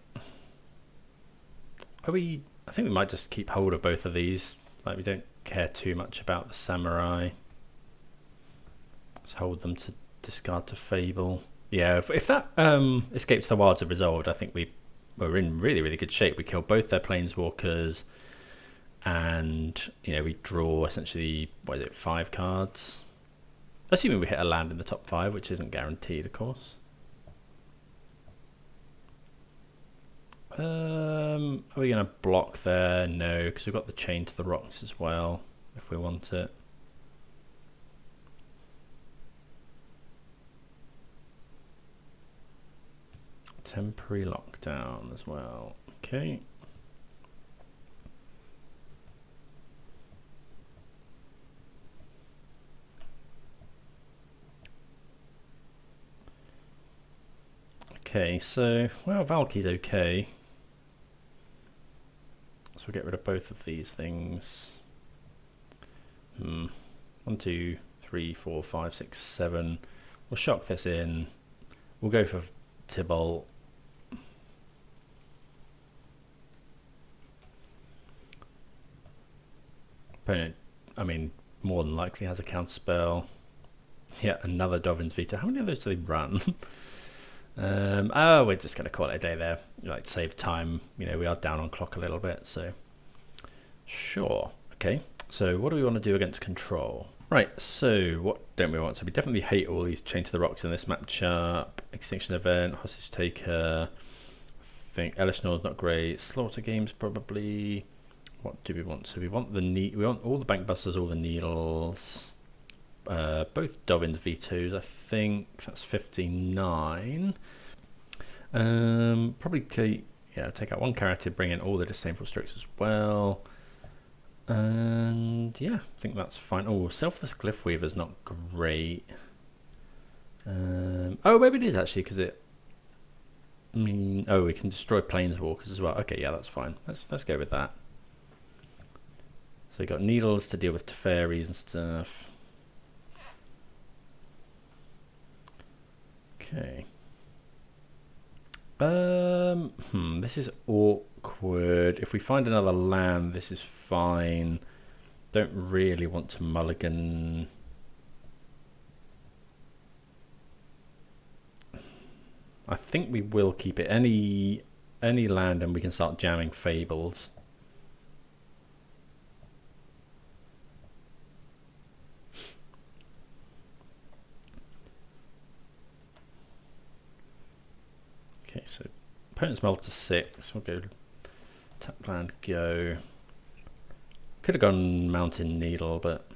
Speaker 1: we might just keep hold of both of these. Like, we don't care too much about the Samurai. Let's hold them to discard to Fable. Yeah, if that Escape to the Wilds are resolved, I think we're in really, really good shape. We kill both their Planeswalkers, and we draw essentially 5 cards, assuming we hit a land in the top 5, which isn't guaranteed, of course. Are we going to block there? No, because we've got the Chain to the Rocks as well, if we want it. Temporary lockdown as well. Okay. Okay, so, well, Valky's okay. So we'll get rid of both of these things. 1, 2, 3, 4, 5, 6, 7. We'll shock this in. We'll go for Tibalt. Opponent, I mean, more than likely has a counterspell. Yeah, another Dovin's Veto. How many of those do they run? Oh, we're just going to call it a day there. Like, save time. We are down on clock a little bit, so sure. Okay, so what do we want to do against control? Right, so what don't we want? So we definitely hate all these Chain to the Rocks in this matchup. Extinction Event, Hostage Taker. I think Elishnor's not great. Slaughter Games probably. What do we want? So we want we want all the Bank Busters, all the Needles. Both Dovin's vetoes, I think. That's 59. Probably take out one character, bring in all the Disdainful Strokes as well. And yeah, I think that's fine. Oh, Selfless Glyph Weaver's not great. Oh, maybe it is actually, because oh, we can destroy Planeswalkers as well. Okay, yeah, that's fine. Let's go with that. So we got Needles to deal with Teferis and stuff. Okay. This is awkward. If we find another land, this is fine. Don't really want to mulligan. I think we will keep it. Any land, and we can start jamming Fables. Okay, so opponent's mulled to 6. We'll go tap land, go. Could have gone Mountain Needle, but...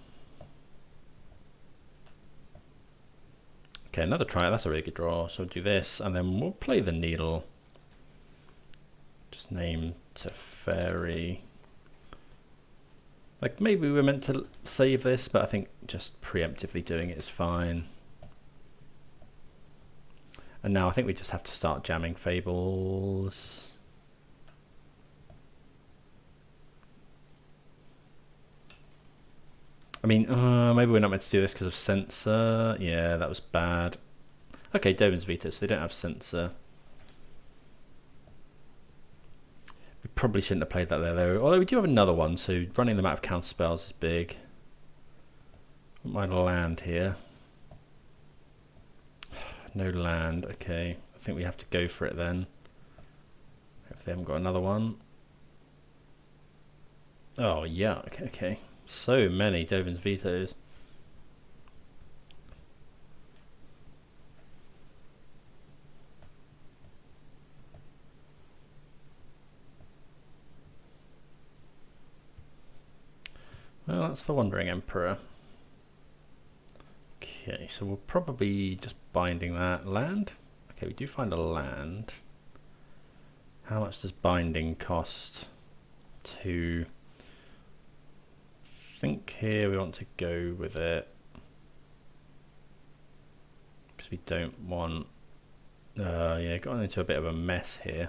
Speaker 1: Okay, another try. That's a really good draw. So we'll do this, and then we'll play the Needle. Just name Teferi. Like, maybe we were meant to save this, but I think just preemptively doing it is fine. And now I think we just have to start jamming Fables. I mean, maybe we're not meant to do this because of Censor. Yeah, that was bad. Okay, Dovin's Veto, so they don't have Censor. We probably shouldn't have played that there, though. Although we do have another one, so running them out of counter spells is big. Might land here. No land, okay. I think we have to go for it then. If they haven't got another one. Oh, yeah, okay. So many Dovin's Vetoes. Well, that's the Wandering Emperor. Okay, so we'll probably just binding that. Land? Okay, we do find a land. How much does binding cost? 2. I think here we want to go with it. Because we don't want... yeah, got into a bit of a mess here.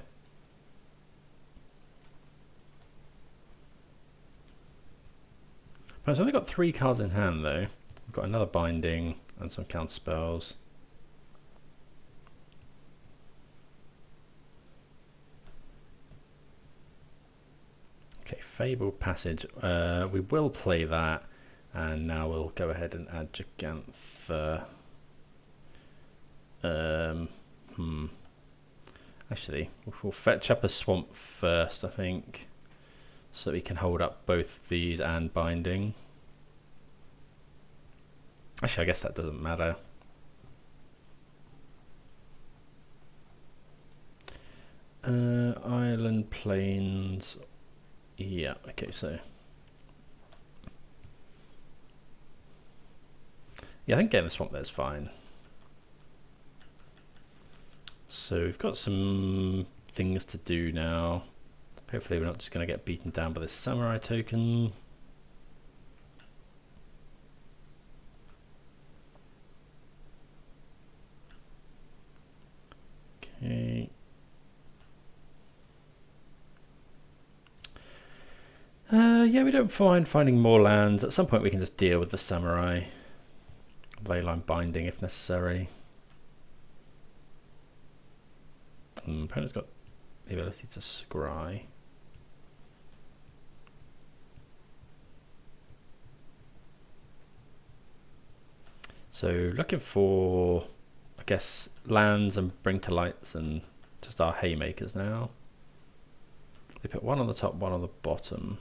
Speaker 1: Right, so I've only got 3 cards in hand though. We've got another binding and some counter spells. Okay, Fable Passage. We will play that, and now we'll go ahead and add Gigantha. Actually, we'll fetch up a Swamp first, I think, so we can hold up both these and binding. Actually, I guess that doesn't matter. Island, plains. Yeah, okay, so. Yeah, I think getting the swamp there is fine. So we've got some things to do now. Hopefully we're not just going to get beaten down by this samurai token. Okay. Yeah, we don't mind finding more lands. At some point we can just deal with the samurai. Leyline binding if necessary. Opponent's got the ability to scry. So looking for, I guess, lands and bring to lights and just our haymakers now. They put one on the top, one on the bottom.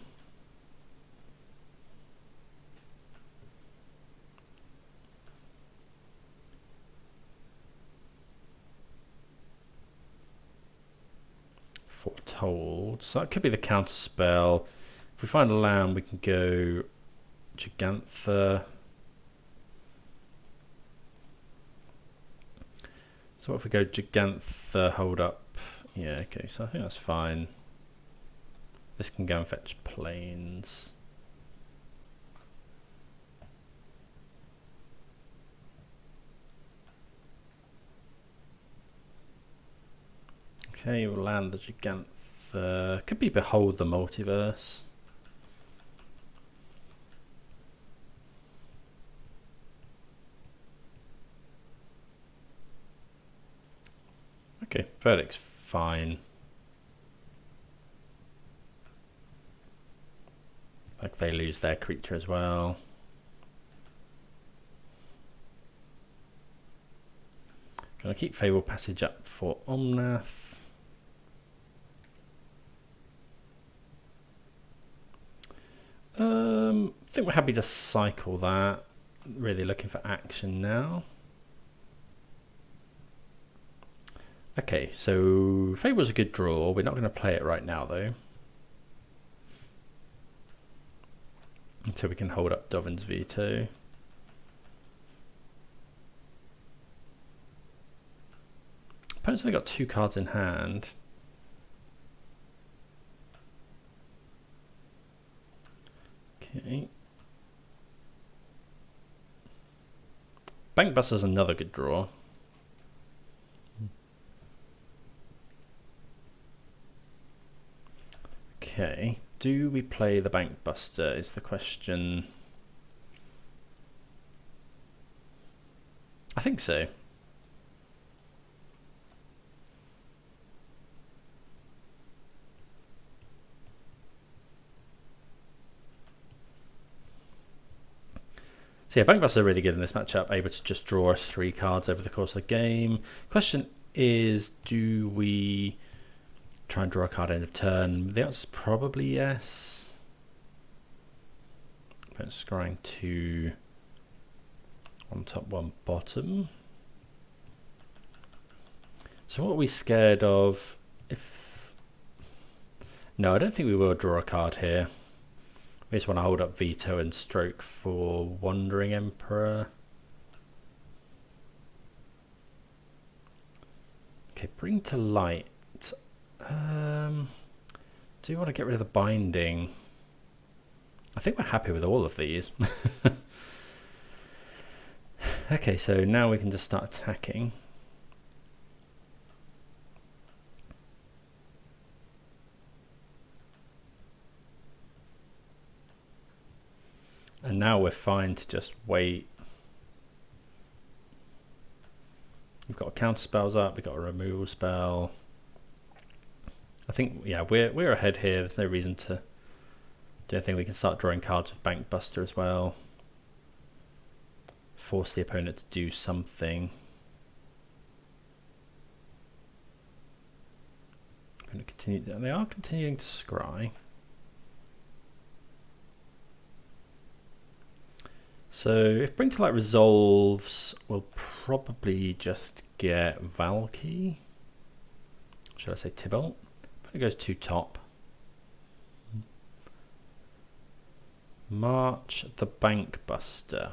Speaker 1: Foretold. So that could be the counter spell. If we find a land, we can go Gigantha. So what if we go Gigantha, hold up? Yeah, okay, so I think that's fine. This can go and fetch plains. Okay, we'll land the Gigantha. Could be Behold the Multiverse. Okay, verdict's fine. Like they lose their creature as well. Gonna keep Fable Passage up for Omnath. I think we're happy to cycle that. Really looking for action now. Okay, so Fable's a good draw. We're not going to play it right now though. until we can hold up Dovin's veto. Opponent's only got 2 cards in hand. Okay. Bankbuster's another good draw. Okay, do we play the Bankbuster is the question. I think so. So yeah, Bankbuster are really good in this matchup, able to just draw us 3 cards over the course of the game. Question is, do we try and draw a card end of turn? The answer is probably yes. But scrying 2 on top, 1 bottom. So what are we scared of? No, I don't think we will draw a card here. We just want to hold up veto and stroke for Wandering Emperor. Okay, bring to light. Do you want to get rid of the binding? I think we're happy with all of these. Okay, so now we can just start attacking. And now we're fine to just wait. We've got counter spells up, we've got a removal spell. I think, yeah, we're ahead here. There's no reason to do anything. We can start drawing cards with Bankbuster as well. Force the opponent to do something. They are continuing to scry. So if Bring to Light resolves, we'll probably just get Valky. Should I say Tybalt? But it goes 2 top. March the Bankbuster.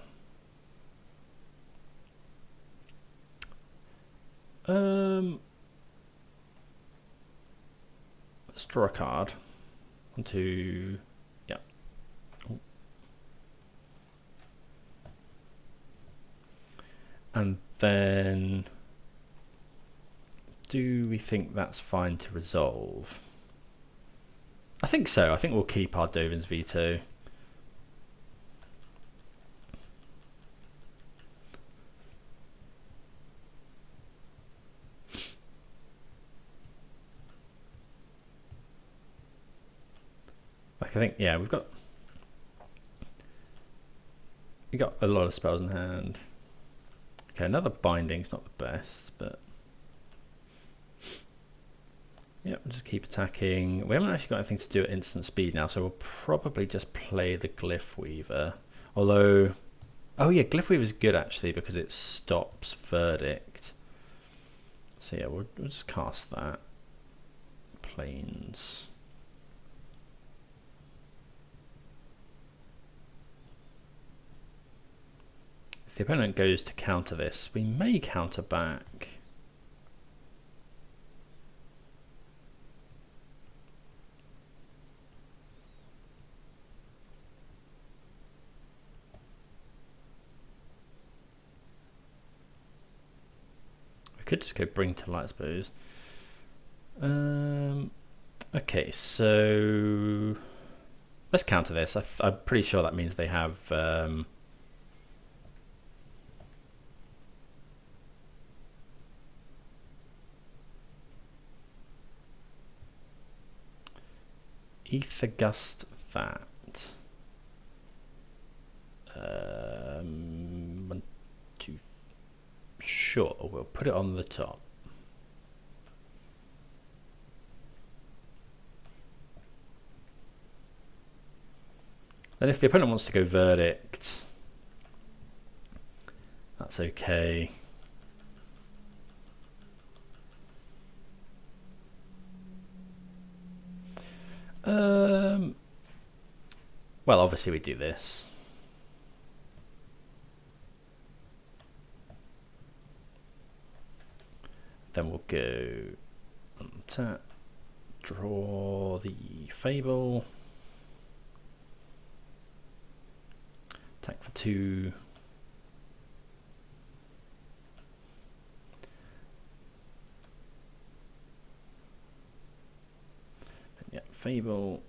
Speaker 1: Let's draw a card. 1, 2, yeah. Oh. And then, do we think that's fine to resolve? I think so. I think we'll keep our Dovin's veto. Like, I think, yeah, we've got a lot of spells in hand. Okay, another binding's not the best, but yeah, we'll just keep attacking. We haven't actually got anything to do at instant speed now, so we'll probably just play the Glyph Weaver. Although, oh yeah, Glyph Weaver's good actually because it stops Verdict. So yeah, we'll just cast that. Planes. If the opponent goes to counter this, we may counter back. We could just go Bring to Light, I suppose. Okay, so let's counter this. I'm pretty sure that means they have Ether Gust that. 1, 2. Sure, we'll put it on the top. Then if the opponent wants to go Verdict, that's okay. Well, obviously we do this. Then we'll go untap, draw the Fable, attack for 2. Yeah, Fable.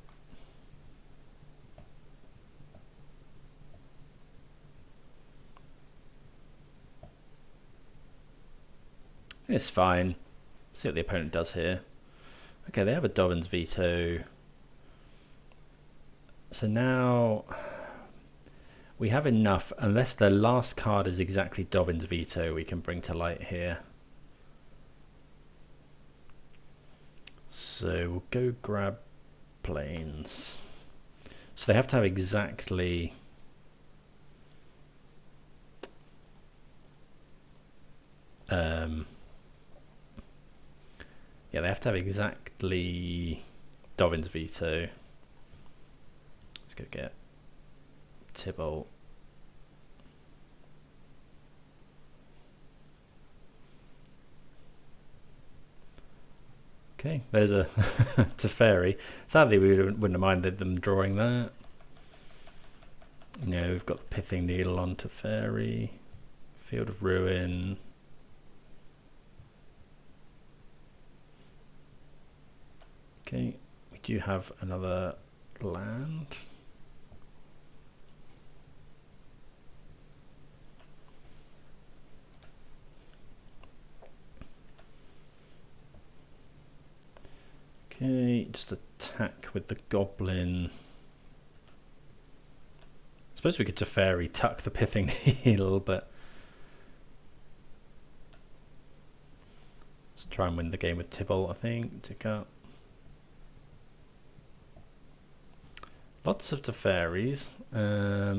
Speaker 1: It's fine. See what the opponent does here. Okay, they have a Dovin's Veto. So now we have enough, unless the last card is exactly Dovin's Veto, we can bring to light here. So we'll go grab planes. So they have to have exactly yeah, they have to have exactly Dovin's Veto. Let's go get Tybalt. Okay, there's a Teferi. Sadly, we wouldn't have minded them drawing that. You know, we've got the Pithing Needle on Teferi, Field of Ruin. Okay, we do have another land. Okay, just attack with the Goblin. I suppose we could Teferi tuck the Pithing Needle, but let's try and win the game with Tybalt, I think. Tick up. Lots of Teferis. I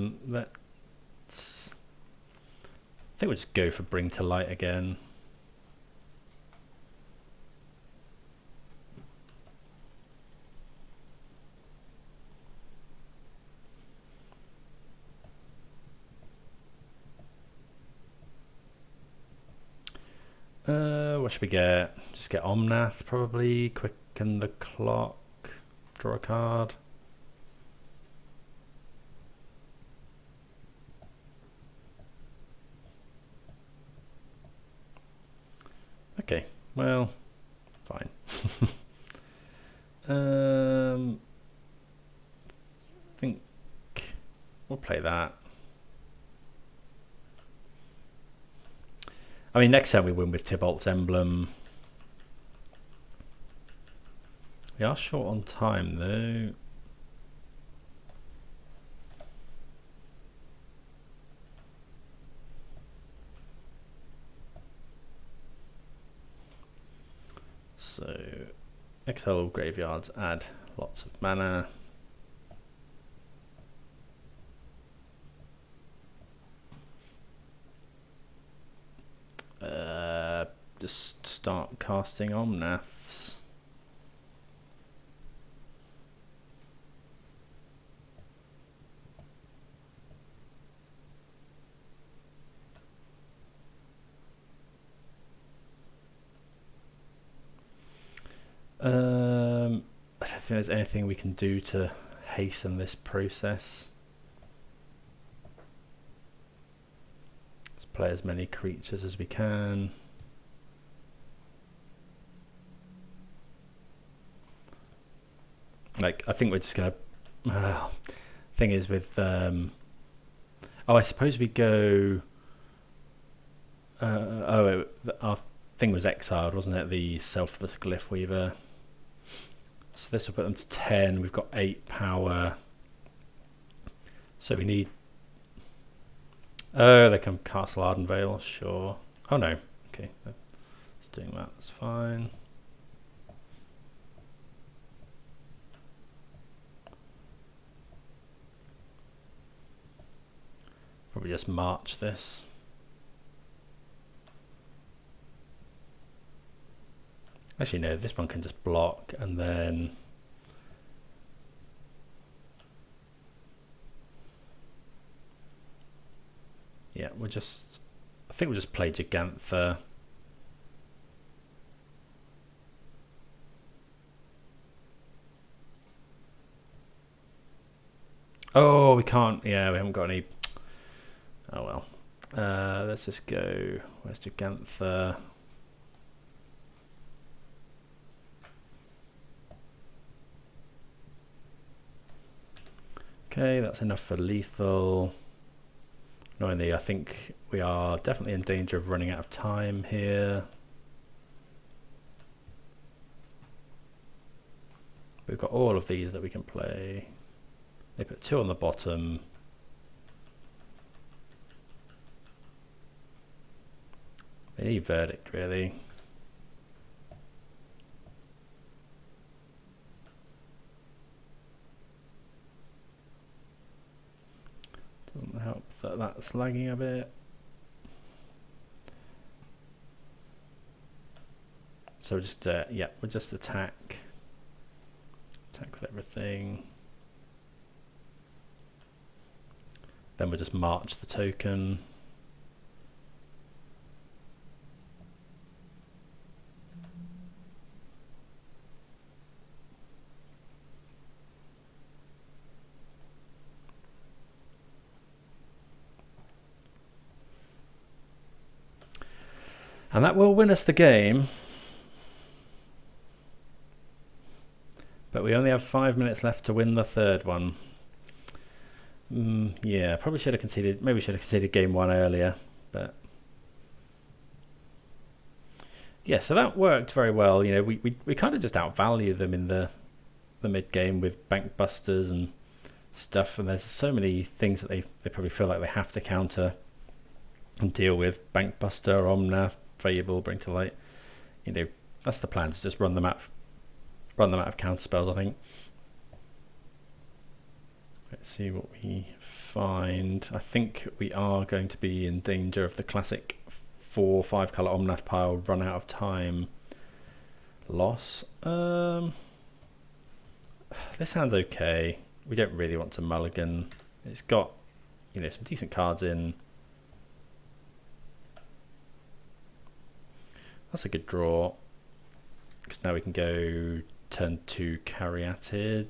Speaker 1: think we'll just go for Bring to Light again. What should we get? Just get Omnath, probably. Quicken the clock. Draw a card. Okay, well, fine. I think we'll play that. I mean, next time we win with Tybalt's Emblem. We are short on time, though. So, exile all graveyards, add lots of mana. Just start casting Omnaths. I don't think there's anything we can do to hasten this process. Let's play as many creatures as we can. Like, I think we're just gonna. Thing is with. Oh, I suppose we go. Our thing was exiled, wasn't it? The Selfless Glyph Weaver. So this will put them to 10. We've got 8 power. So we need. Oh, they can Castle Ardenvale, sure. Oh no. Okay, it's doing that. That's fine. Probably just march this. Actually, no, this one can just block and then Yeah, I think we'll just play Gigantha. Oh, we can't. Yeah, we haven't got any. Oh well. Let's just go. Where's Gigantha? Okay, that's enough for lethal. Annoyingly, I think we are definitely in danger of running out of time here. We've got all of these that we can play. They put 2 on the bottom. They need Verdict, really. Doesn't help that that's lagging a bit. So we'll just, yeah, we'll just attack. Attack with everything. Then we'll just march the token. And that will win us the game. But we only have 5 minutes left to win the third one. Yeah, probably should have conceded. Maybe we should have conceded game 1 earlier. But yeah, so that worked very well. You know, we kind of just outvalue them in the mid game with bank busters and stuff. And there's so many things that they probably feel like they have to counter and deal with. Bank buster, Omnath, Fable, Bring to Light. You know, that's the plan, to just run them out of counter spells, I think. Let's see what we find. I think we are going to be in danger of the classic 4 or 5 colour Omnath pile run out of time loss. This hand's okay. We don't really want to mulligan. It's got, you know, some decent cards in. That's a good draw. Because now we can go turn 2 Caryatid.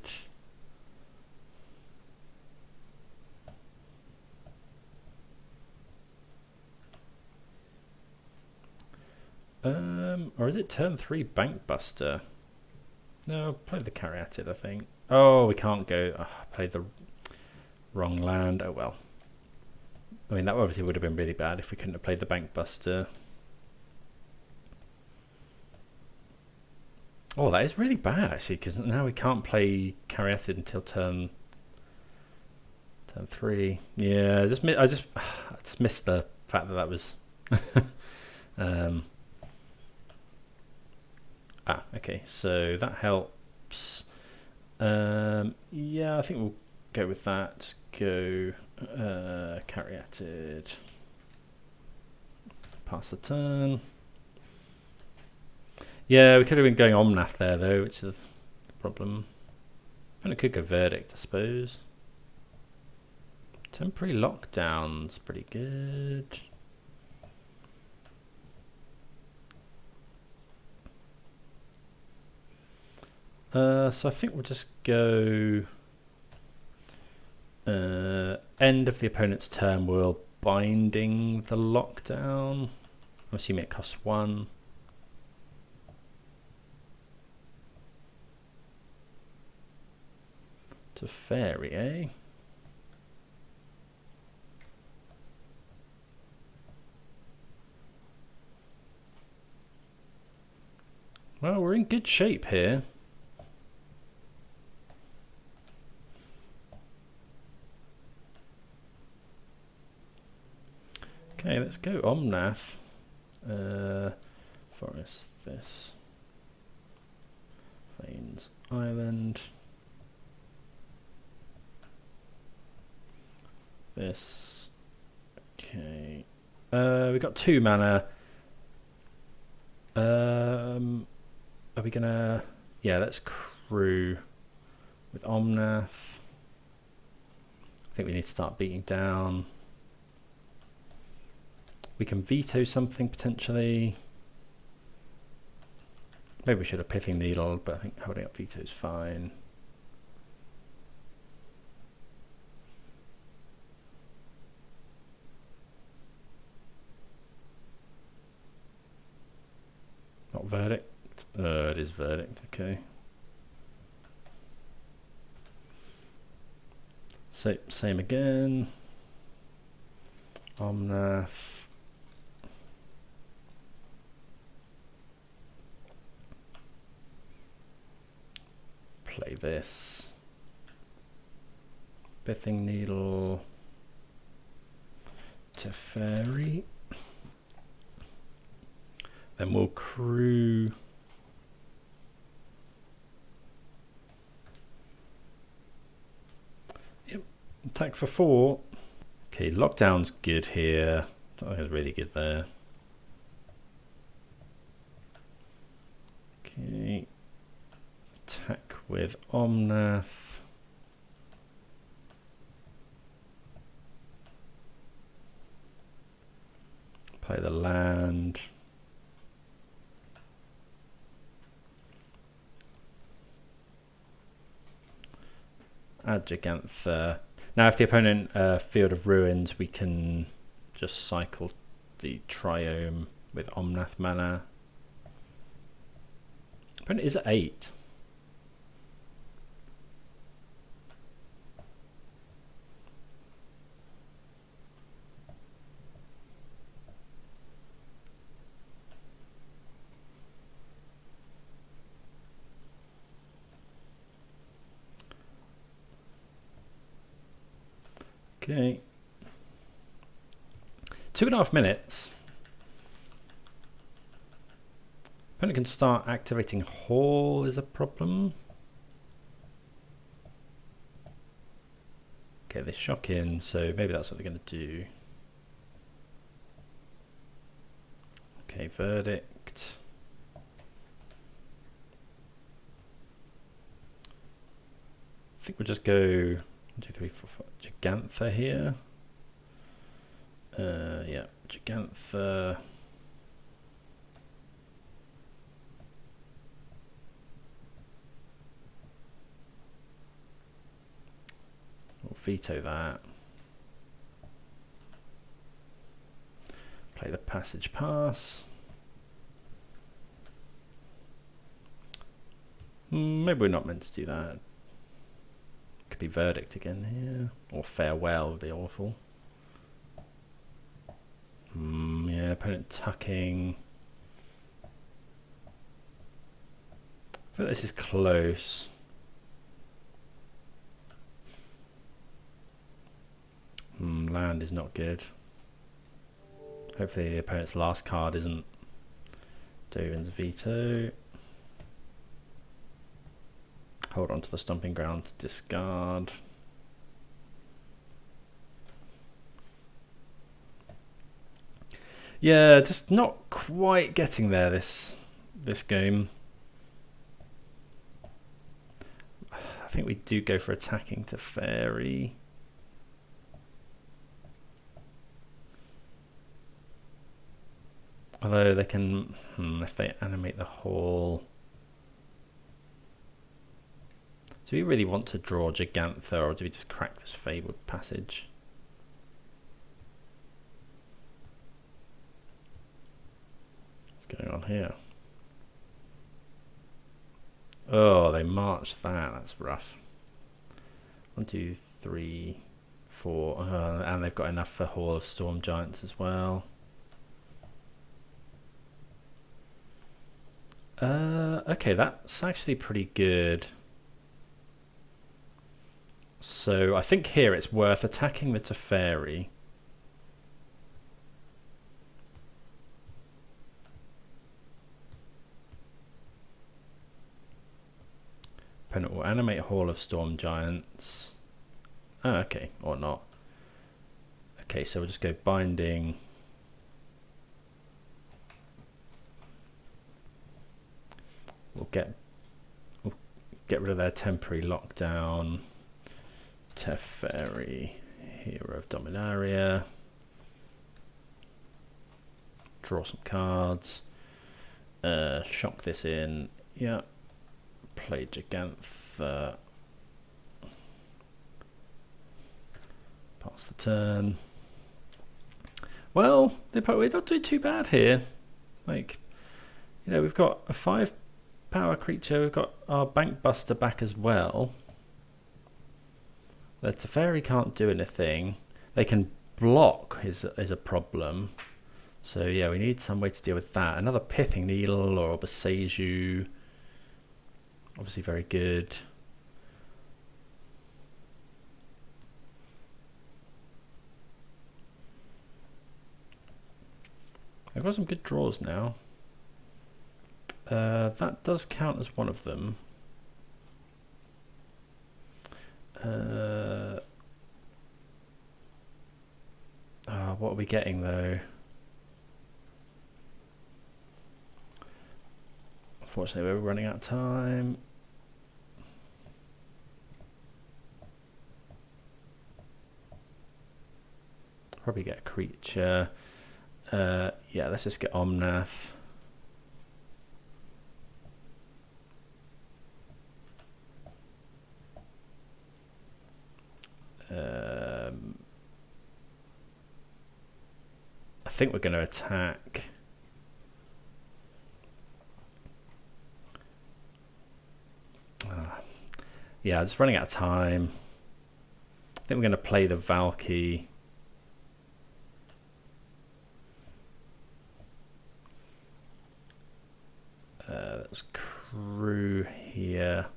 Speaker 1: Or is it turn 3 Bankbuster? No, play the Caryatid, I think. Oh, we can't go. Oh, I played the wrong land. Oh well. I mean, that obviously would have been really bad if we couldn't have played the Bankbuster. Oh, that is really bad actually, because now we can't play Caryatid until turn 3. Yeah, I just missed the fact that was. Okay, so that helps. Yeah, I think we'll go with that. Go Caryatid. Pass the turn. Yeah, we could have been going Omnath there though, which is the problem. And it could go Verdict, I suppose. Temporary Lockdown's pretty good. So I think we'll just go end of the opponent's turn, we'll Binding the Lockdown. I'm assuming it costs 1. To Fairy, eh? Well, we're in good shape here. Okay, let's go Omnath. Forest, this. Plains Island. This. Okay. We got 2 mana. Are we gonna? Yeah, let's crew with Omnath. I think we need to start beating down. We can veto something potentially. Maybe we should have Pithing Needle, but I think holding up veto is fine. Not Verdict. It is Verdict, okay. So same again. Omnath. Play this. Pithing Needle. Teferi. Then we'll crew. Yep, attack for 4. Okay, lockdown's good here. I think it's really good there. Okay, attack with Omnath. Play the land. Add Gigantha. Now if the opponent Field of Ruins, we can just cycle the Triome with Omnath mana. Opponent is at 8. Okay. 2.5 minutes. Opponent can start activating Hall is a problem. Okay, they shock in, so maybe that's what they're going to do. Okay, Verdict. I think we'll just go 1, 2, 3, 4, 5. Gigantha here. Yeah, Gigantha. We'll veto that. Play the Passage Pass. Maybe we're not meant to do that. Could be Verdict again here, or Farewell would be awful. Yeah, opponent tucking. I feel like this is close. Land is not good. Hopefully the opponent's last card isn't Dovin's Veto. Hold on to the Stomping Ground to discard. Yeah, just not quite getting there this game. I think we do go for attacking to Fairy. Although they can, if they animate the Hall. Do we really want to draw Gigantha, or do we just crack this Fabled Passage? What's going on here? Oh, they marched that. That's rough. 1, 2, 3, 4. And they've got enough for Hall of Storm Giants as well. Okay, that's actually pretty good. So I think here it's worth attacking the Teferi. Opponent will animate Hall of Storm Giants. Oh, okay, or not. Okay, so we'll just go Binding. We'll get rid of their temporary lockdown. Teferi, Hero of Dominaria. Draw some cards. Shock this in. Yeah. Play Gigantha. Pass the turn. Well, we're not doing too bad here. Like, you know, we've got a 5-power creature. We've got our Bank Buster back as well. The Teferi can't do anything. They can block is a problem. So yeah, we need some way to deal with that. Another Pithing Needle or Boseiju. Obviously very good. I've got some good draws now. That does count as one of them. What are we getting though? Unfortunately, we're running out of time. Probably get a creature. Yeah, let's just get Omnath. I think we're going to attack. Yeah, it's running out of time. I think we're going to play the Valky. Let's crew here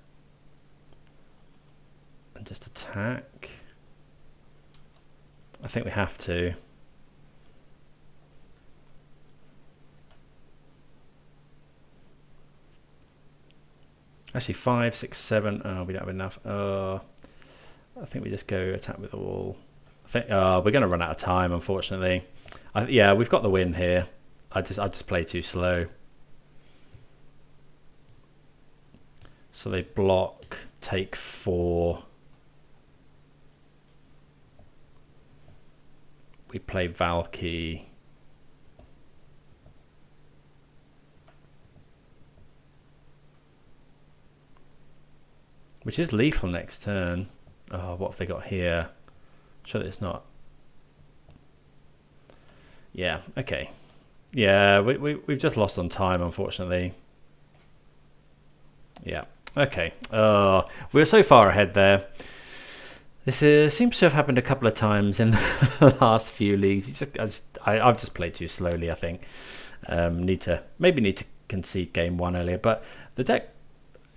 Speaker 1: and just attack. I think we have to. Actually, 5, 6, 7. Oh, we don't have enough. I think we just go attack with all. I think we're going to run out of time, unfortunately. Yeah, we've got the win here. I just played too slow. So they block, take 4. We play Valky. Which is lethal next turn. Oh, what have they got here? Sure that it's not. Yeah, okay. Yeah, we've just lost on time, unfortunately. Yeah, okay. We're so far ahead there. This seems to have happened a couple of times in the last few leagues. I've just played too slowly, I think. Maybe need to concede game 1 earlier, but the deck,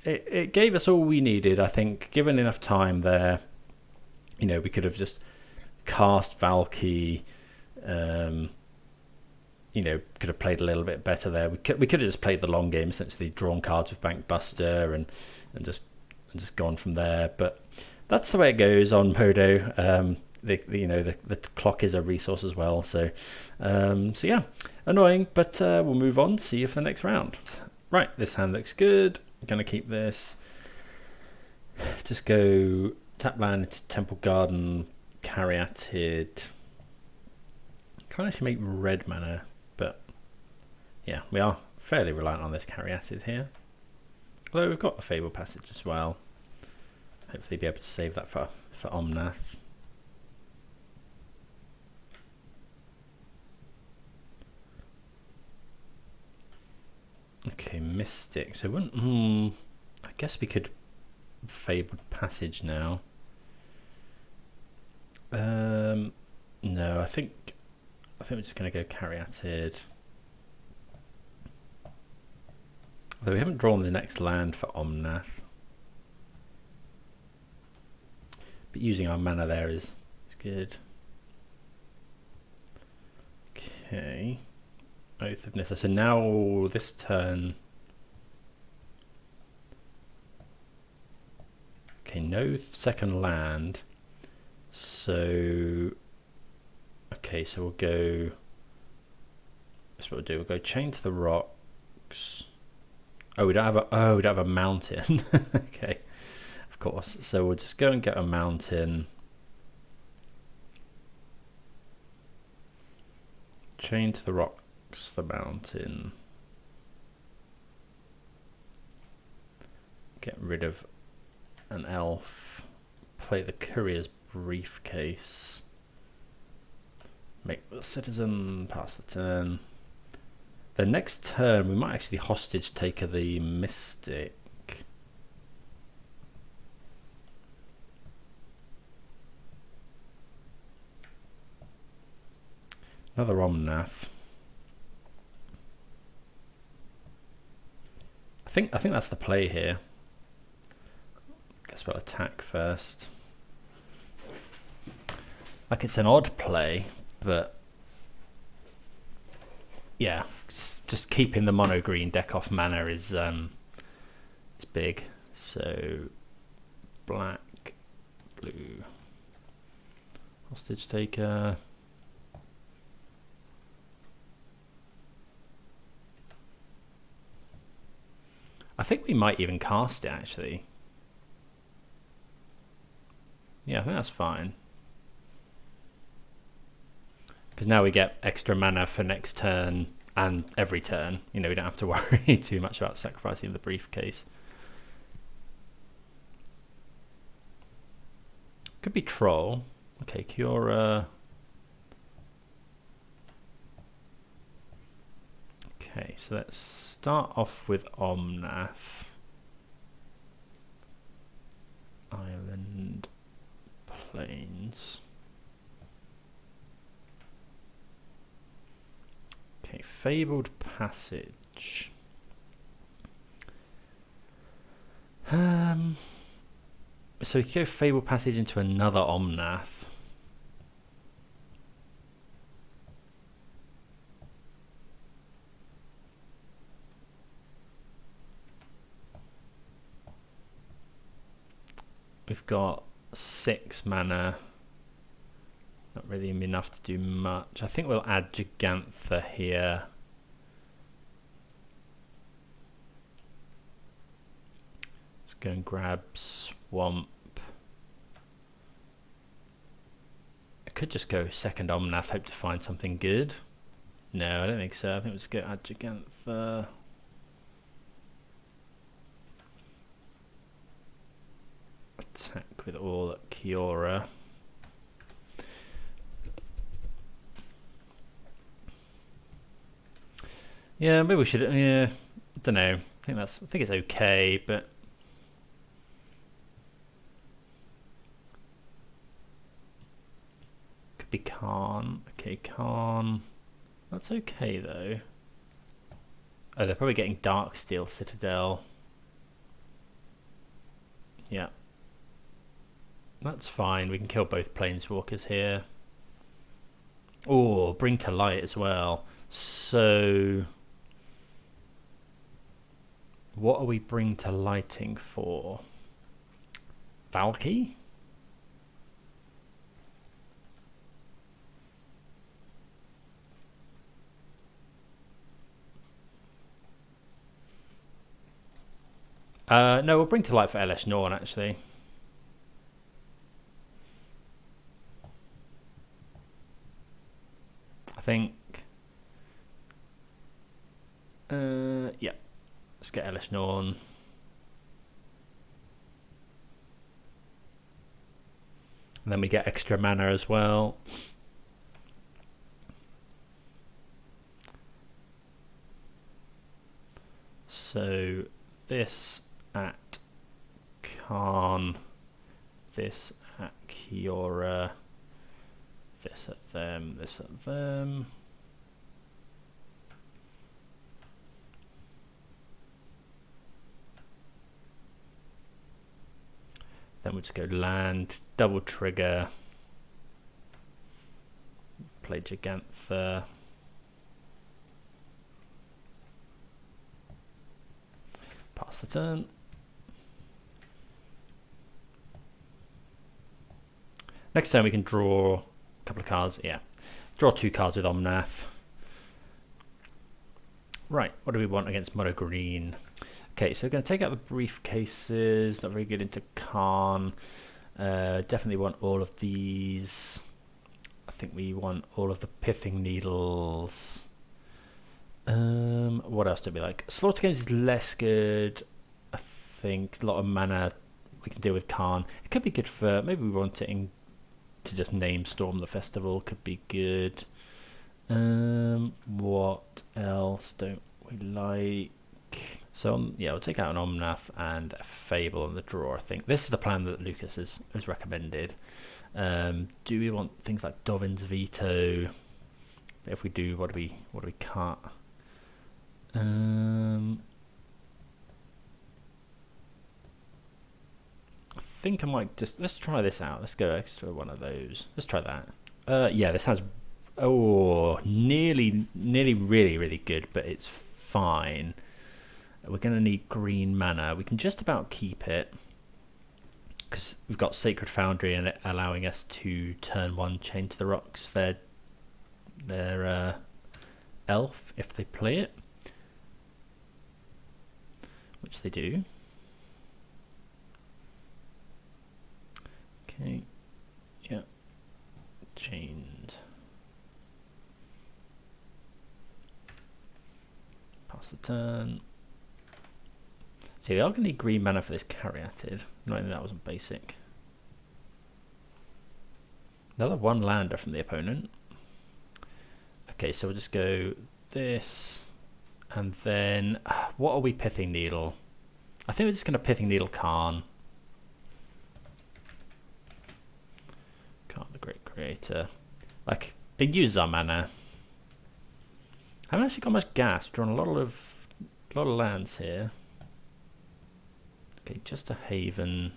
Speaker 1: it gave us all we needed, I think. Given enough time there, you know, we could have just cast Valky, you know, could have played a little bit better there. We could have just played the long game, essentially drawn cards with Bank Buster and just gone from there. But that's the way it goes on Modo. The clock is a resource as well. So yeah, annoying, but we'll move on. See you for the next round. Right, this hand looks good. I'm gonna keep this. Just go tap land into Temple Garden, Caryatid. Can't actually make red mana, but yeah, we are fairly reliant on this Caryatid here. Although we've got the Fable Passage as well. Hopefully be able to save that for Omnath. Okay, Mystic. So I guess we could Fabled Passage now. No, I think we're just going to go Caryatid. Although we haven't drawn the next land for Omnath. But using our mana there is good. Okay. Oath of Nissa. So now this turn. Okay, no second land. So okay, so we'll go. That's what we'll do. We'll go Chain to the Rocks. Oh, we don't have a mountain. Okay, of course. So we'll just go and get a mountain. Chain to the Rock. Rocks the mountain. Get rid of an elf. Play the courier's briefcase. Make the citizen, pass the turn. The next turn we might actually hostage take the mystic. Another Omnath. I think that's the play here. Guess we'll attack first. Like, it's an odd play, but yeah, just keeping the mono green deck off mana is big. So black, blue, hostage taker. I think we might even cast it, actually. Yeah, I think that's fine. Because now we get extra mana for next turn and every turn. You know, we don't have to worry too much about sacrificing the briefcase. Could be Troll. Okay, Kiora. Okay, so let's start off with Omnath. Island Plains. Okay, Fabled Passage. So we could go Fabled Passage into another Omnath. We've got 6 mana. Not really enough to do much. I think we'll add Gigantha here. Let's go and grab Swamp. I could just go second Omnath, hope to find something good. No, I don't think so. I think we'll just go add Gigantha. Attack with all at Kiora. Yeah, maybe we should. Yeah, I don't know. I think it's okay, but could be Khan. Okay, Khan. That's okay though. Oh, they're probably getting Darksteel Citadel. Yeah. That's fine. We can kill both Planeswalkers here. Oh, Bring to Light as well. So what are we Bring to Lighting for? Valky? No, we'll Bring to Light for LS Norn actually. I think. Yeah. Let's get Elish Norn. And then we get extra mana as well. So this at Khan, this at Kiora, this at them, this at them. Then we'll just go land, double trigger, play Gigantha. Pass the turn. Next turn we can draw a couple of cards. Yeah, draw 2 cards with Omnath. Right, what do we want against mono green? Okay, so we're going to take out the briefcases. Not very good into Khan. Definitely want all of these. I think we want all of the Pithing Needles. what else do we like? Slaughter Games is less good. I think a lot of mana we can deal with Khan. It could be good for, maybe we want it in, to just name Storm the Festival. Could be good. What else don't we like? So yeah, we'll take out an Omnath and a Fable on the draw. I think this is the plan that Lucas has recommended. Do we want things like Dovin's Veto? If we do, what do we cut? I think I might just, let's try this out. Let's go extra one of those. Let's try that. Yeah, this has nearly really good, but it's fine. We're going to need green mana. We can just about keep it because we've got Sacred Foundry and it allowing us to turn one Chain to the Rocks their elf if they play it, which they do. Okay, yeah, chained. Pass the turn. So we are going to need green mana for this Caryatid. Not that wasn't basic. Another one lander from the opponent. Okay, so we'll just go this, and then what are we Pithing Needle? I think we're just going to Pithing Needle Khan. Khan the Great Creator. Like, it uses our mana. I haven't actually got much gas. We've drawn a lot of lands here. Okay, just a Haven.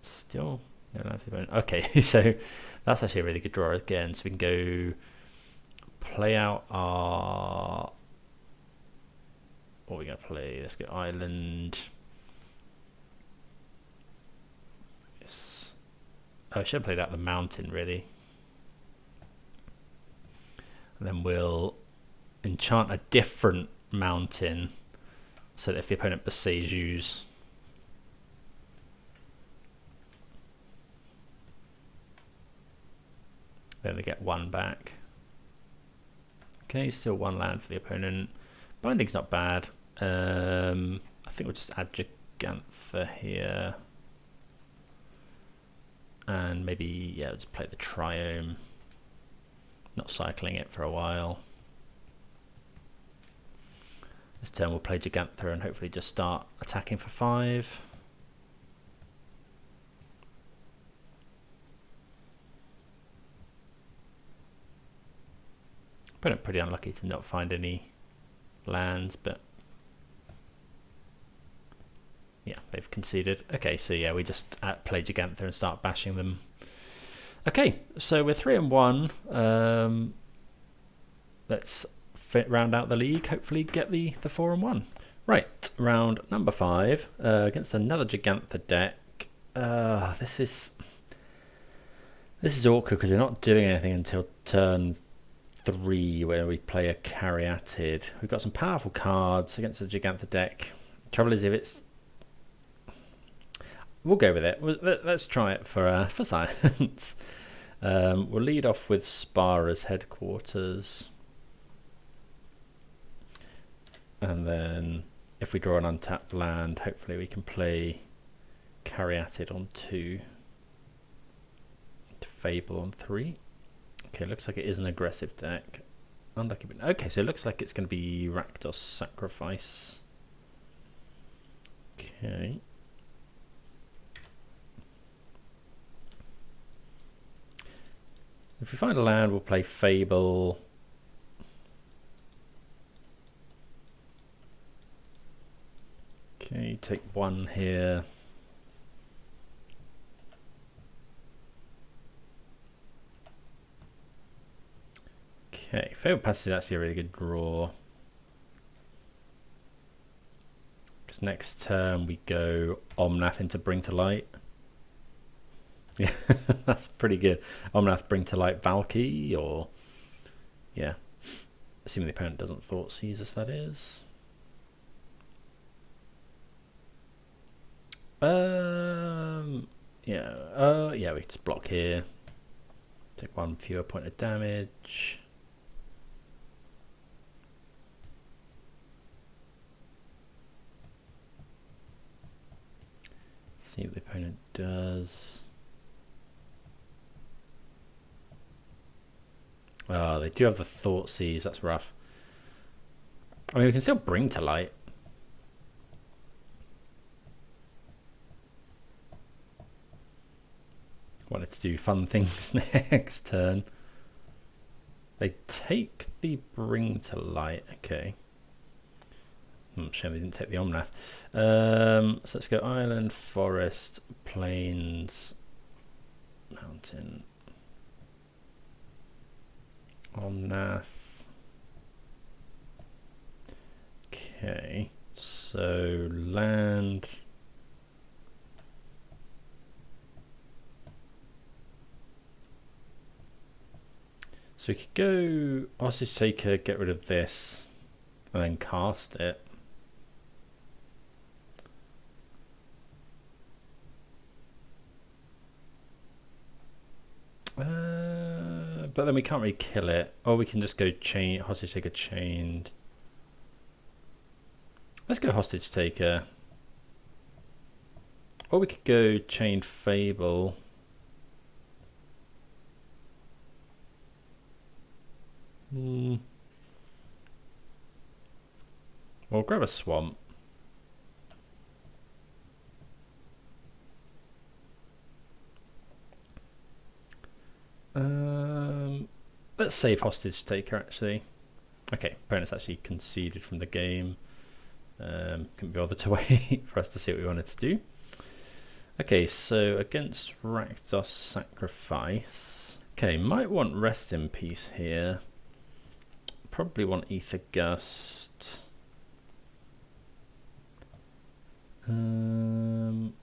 Speaker 1: Still no. Okay, so that's actually a really good draw again. So we can go play out our. What are we gonna play? Let's go Island. Yes. Oh, I should have played out the Mountain really. And then we'll enchant a different mountain so that if the opponent besieges, then they get one back. Okay, still one land for the opponent. Binding's not bad. I think we'll just add Gigantha here. And maybe, yeah, let's play the Triome. Not cycling it for a while. This turn we'll play Gigantha and hopefully just start attacking for 5. But pretty unlucky to not find any lands, but yeah, they've conceded. Okay, so yeah, we just play Gigantha and start bashing them. Okay, so we're 3-1. Let's round out the league. Hopefully, get the 4-1. Right, round number 5 against another Gigantha deck. This is awkward because we're not doing anything until turn 3, where we play a Caryatid. We've got some powerful cards against the Gigantha deck. Trouble is, if it's, we'll go with it. Let's try it for science. We'll lead off with Spara's Headquarters, and then if we draw an untapped land, hopefully we can play Caryatid on 2, Fable on 3. Okay, looks like it is an aggressive deck. Unlucky, but okay, so it looks like it's going to be Rakdos Sacrifice. Okay. If we find a land, we'll play Fable. Okay, take 1 here. Okay, Fable Passage is actually a really good draw. Because next turn we go Omnath into Bring to Light. Yeah, that's pretty good. Omnath, Bring to Light, Valky, or yeah, assuming the opponent doesn't Thought Seize us, that is. Yeah, we just block here. Take 1 fewer point of damage. See what the opponent does. Oh, they do have the Thought Seize. That's rough. I mean, we can still bring to light. Wanted to do fun things next turn. They take the bring to light. Okay. Shame they didn't take the Omnath. So let's go island, forest, plains, mountain, Omnath. Okay, so land. So we could go Hostage Taker, get rid of this, and then cast it. But then we can't really kill it. Or we can just go chain, Hostage Taker chained. Let's go Hostage Taker. Or we could go Chained Fable. We'll grab a swamp. Let's save Hostage Taker actually. Okay, opponent's actually conceded from the game. Couldn't be bothered to wait for us to see what we wanted to do. Okay, so against Rakdos Sacrifice. Okay, might want Rest in Peace here. Probably want Ether Gust. Chain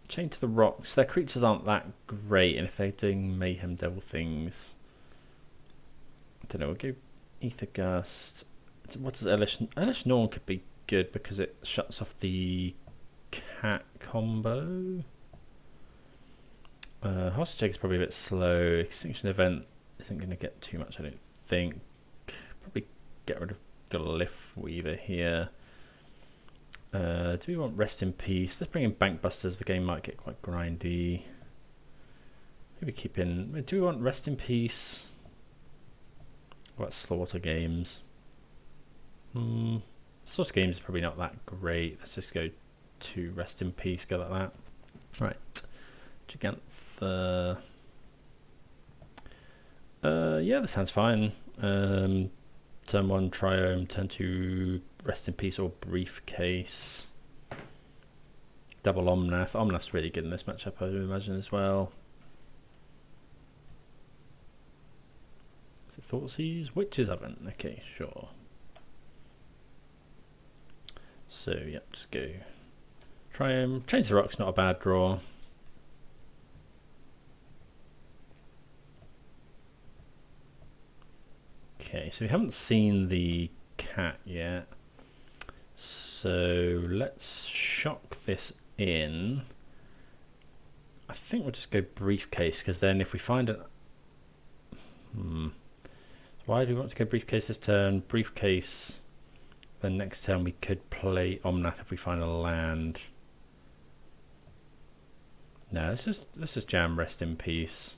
Speaker 1: to the Rocks. Their creatures aren't that great, and if they're doing Mayhem Devil things, I don't know. We'll go Ether Gust. What does Elish Norn could be good because it shuts off the cat combo. Hostage Taker is probably a bit slow. Extinction Event isn't going to get too much, I don't think. Probably get rid of Glyph Weaver here. Do we want Rest in Peace? Let's bring in Bank Busters. The game might get quite grindy. Maybe keep in. Do we want Rest in Peace? What Slaughter Games? Slaughter Games is probably not that great. Let's just go to Rest in Peace. Go like that. Right. Gigantha. Yeah, this sounds fine. Turn 1 Triome, turn 2 Rest in Peace or Briefcase. Double Omnath. Omnath's really good in this matchup, I would imagine, as well. Is it Thoughtseize? Witch's Oven. Okay, sure. So, yep, just go. Triome. Change the Rock's not a bad draw. Okay, so we haven't seen the cat yet. So let's shock this in. I think we'll just go Briefcase, because then if we find an... Why do we want to go Briefcase this turn? Briefcase, then next turn we could play Omnath if we find a land. No, let's just jam Rest in Peace.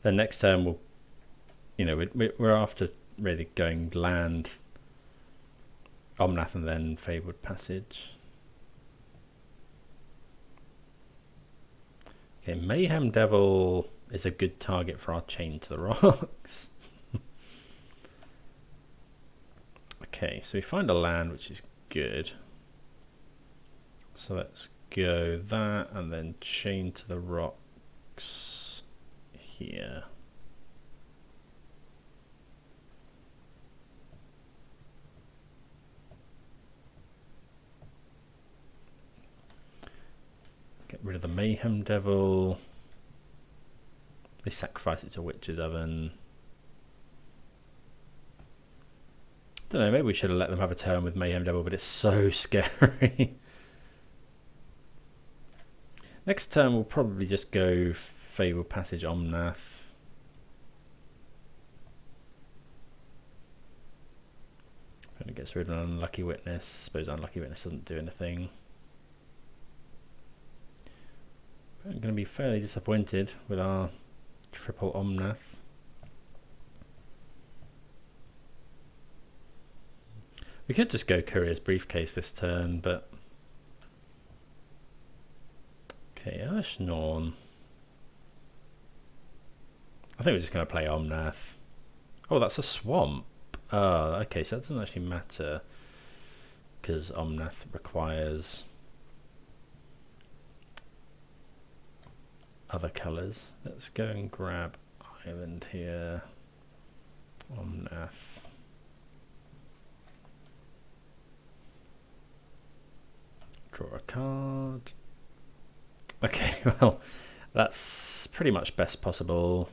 Speaker 1: Then next turn we'll, we're after really going land, Omnath, and then Fabled Passage. Okay, Mayhem Devil is a good target for our Chain to the Rocks. Okay, so we find a land, which is good. So let's go that, and then Chain to the Rocks here. Get rid of the Mayhem Devil. They sacrifice it to Witch's Oven. Don't know, maybe we should have let them have a turn with Mayhem Devil, but it's so scary. Next turn we'll probably just go Fabled Passage Omnath. And it gets rid of an Unlucky Witness. Suppose Unlucky Witness doesn't do anything. But I'm going to be fairly disappointed with our triple Omnath. We could just go Courier's Briefcase this turn, but... Okay, Elish Norn. I think we're just going to play Omnath. Oh, that's a swamp. Oh, okay, so that doesn't actually matter, because Omnath requires other colours. Let's go and grab Island here. Omnath. Draw a card. Okay, well, that's pretty much best possible.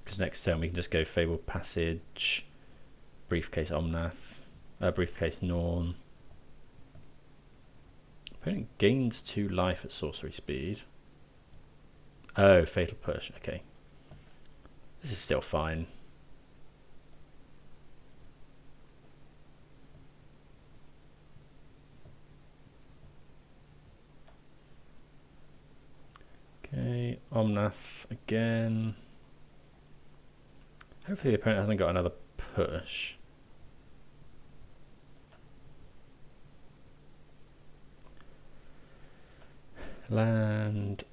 Speaker 1: Because next turn we can just go Fabled Passage, Briefcase Omnath, Briefcase Norn. Opponent gains 2 life at sorcery speed. Oh, Fatal Push, okay. This is still fine. Okay, Omnath again. Hopefully the opponent hasn't got another push. Land.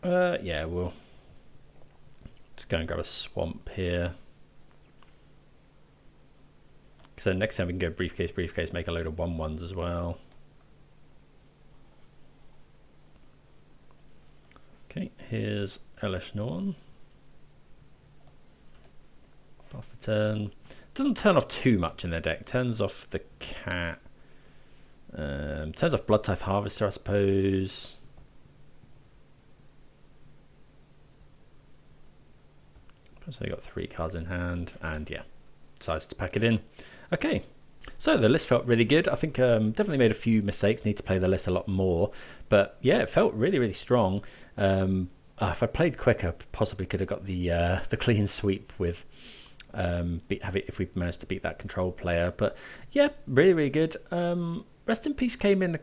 Speaker 1: Yeah, we'll just go and grab a swamp here. Because then next time we can go Briefcase, Briefcase, make a load of 1/1s as well. Okay, here's Elish Norn. Pass the turn. Doesn't turn off too much in their deck. Turns off the cat. Turns off Blood Tithe Harvester, I suppose. So they got 3 cards in hand, and yeah, decides to pack it in. Okay, so the list felt really good. I think definitely made a few mistakes. Need to play the list a lot more, but yeah, it felt really, really strong. If I played quicker, possibly could have got the clean sweep with if we managed to beat that control player. But yeah, really, really good. Rest in Peace came in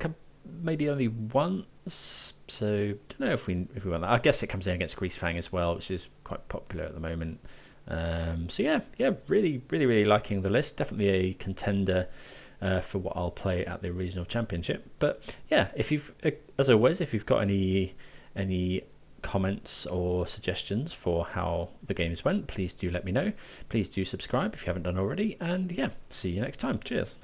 Speaker 1: maybe only once, so don't know if we want that. I guess it comes in against Greasefang as well, which is quite popular at the moment. So yeah, really, really, really liking the list. Definitely a contender for what I'll play at the regional championship. But yeah, if you've, as always, if you've got any comments or suggestions for how the games went, please do let me know. Please do subscribe if you haven't done already, and yeah, see you next time. Cheers.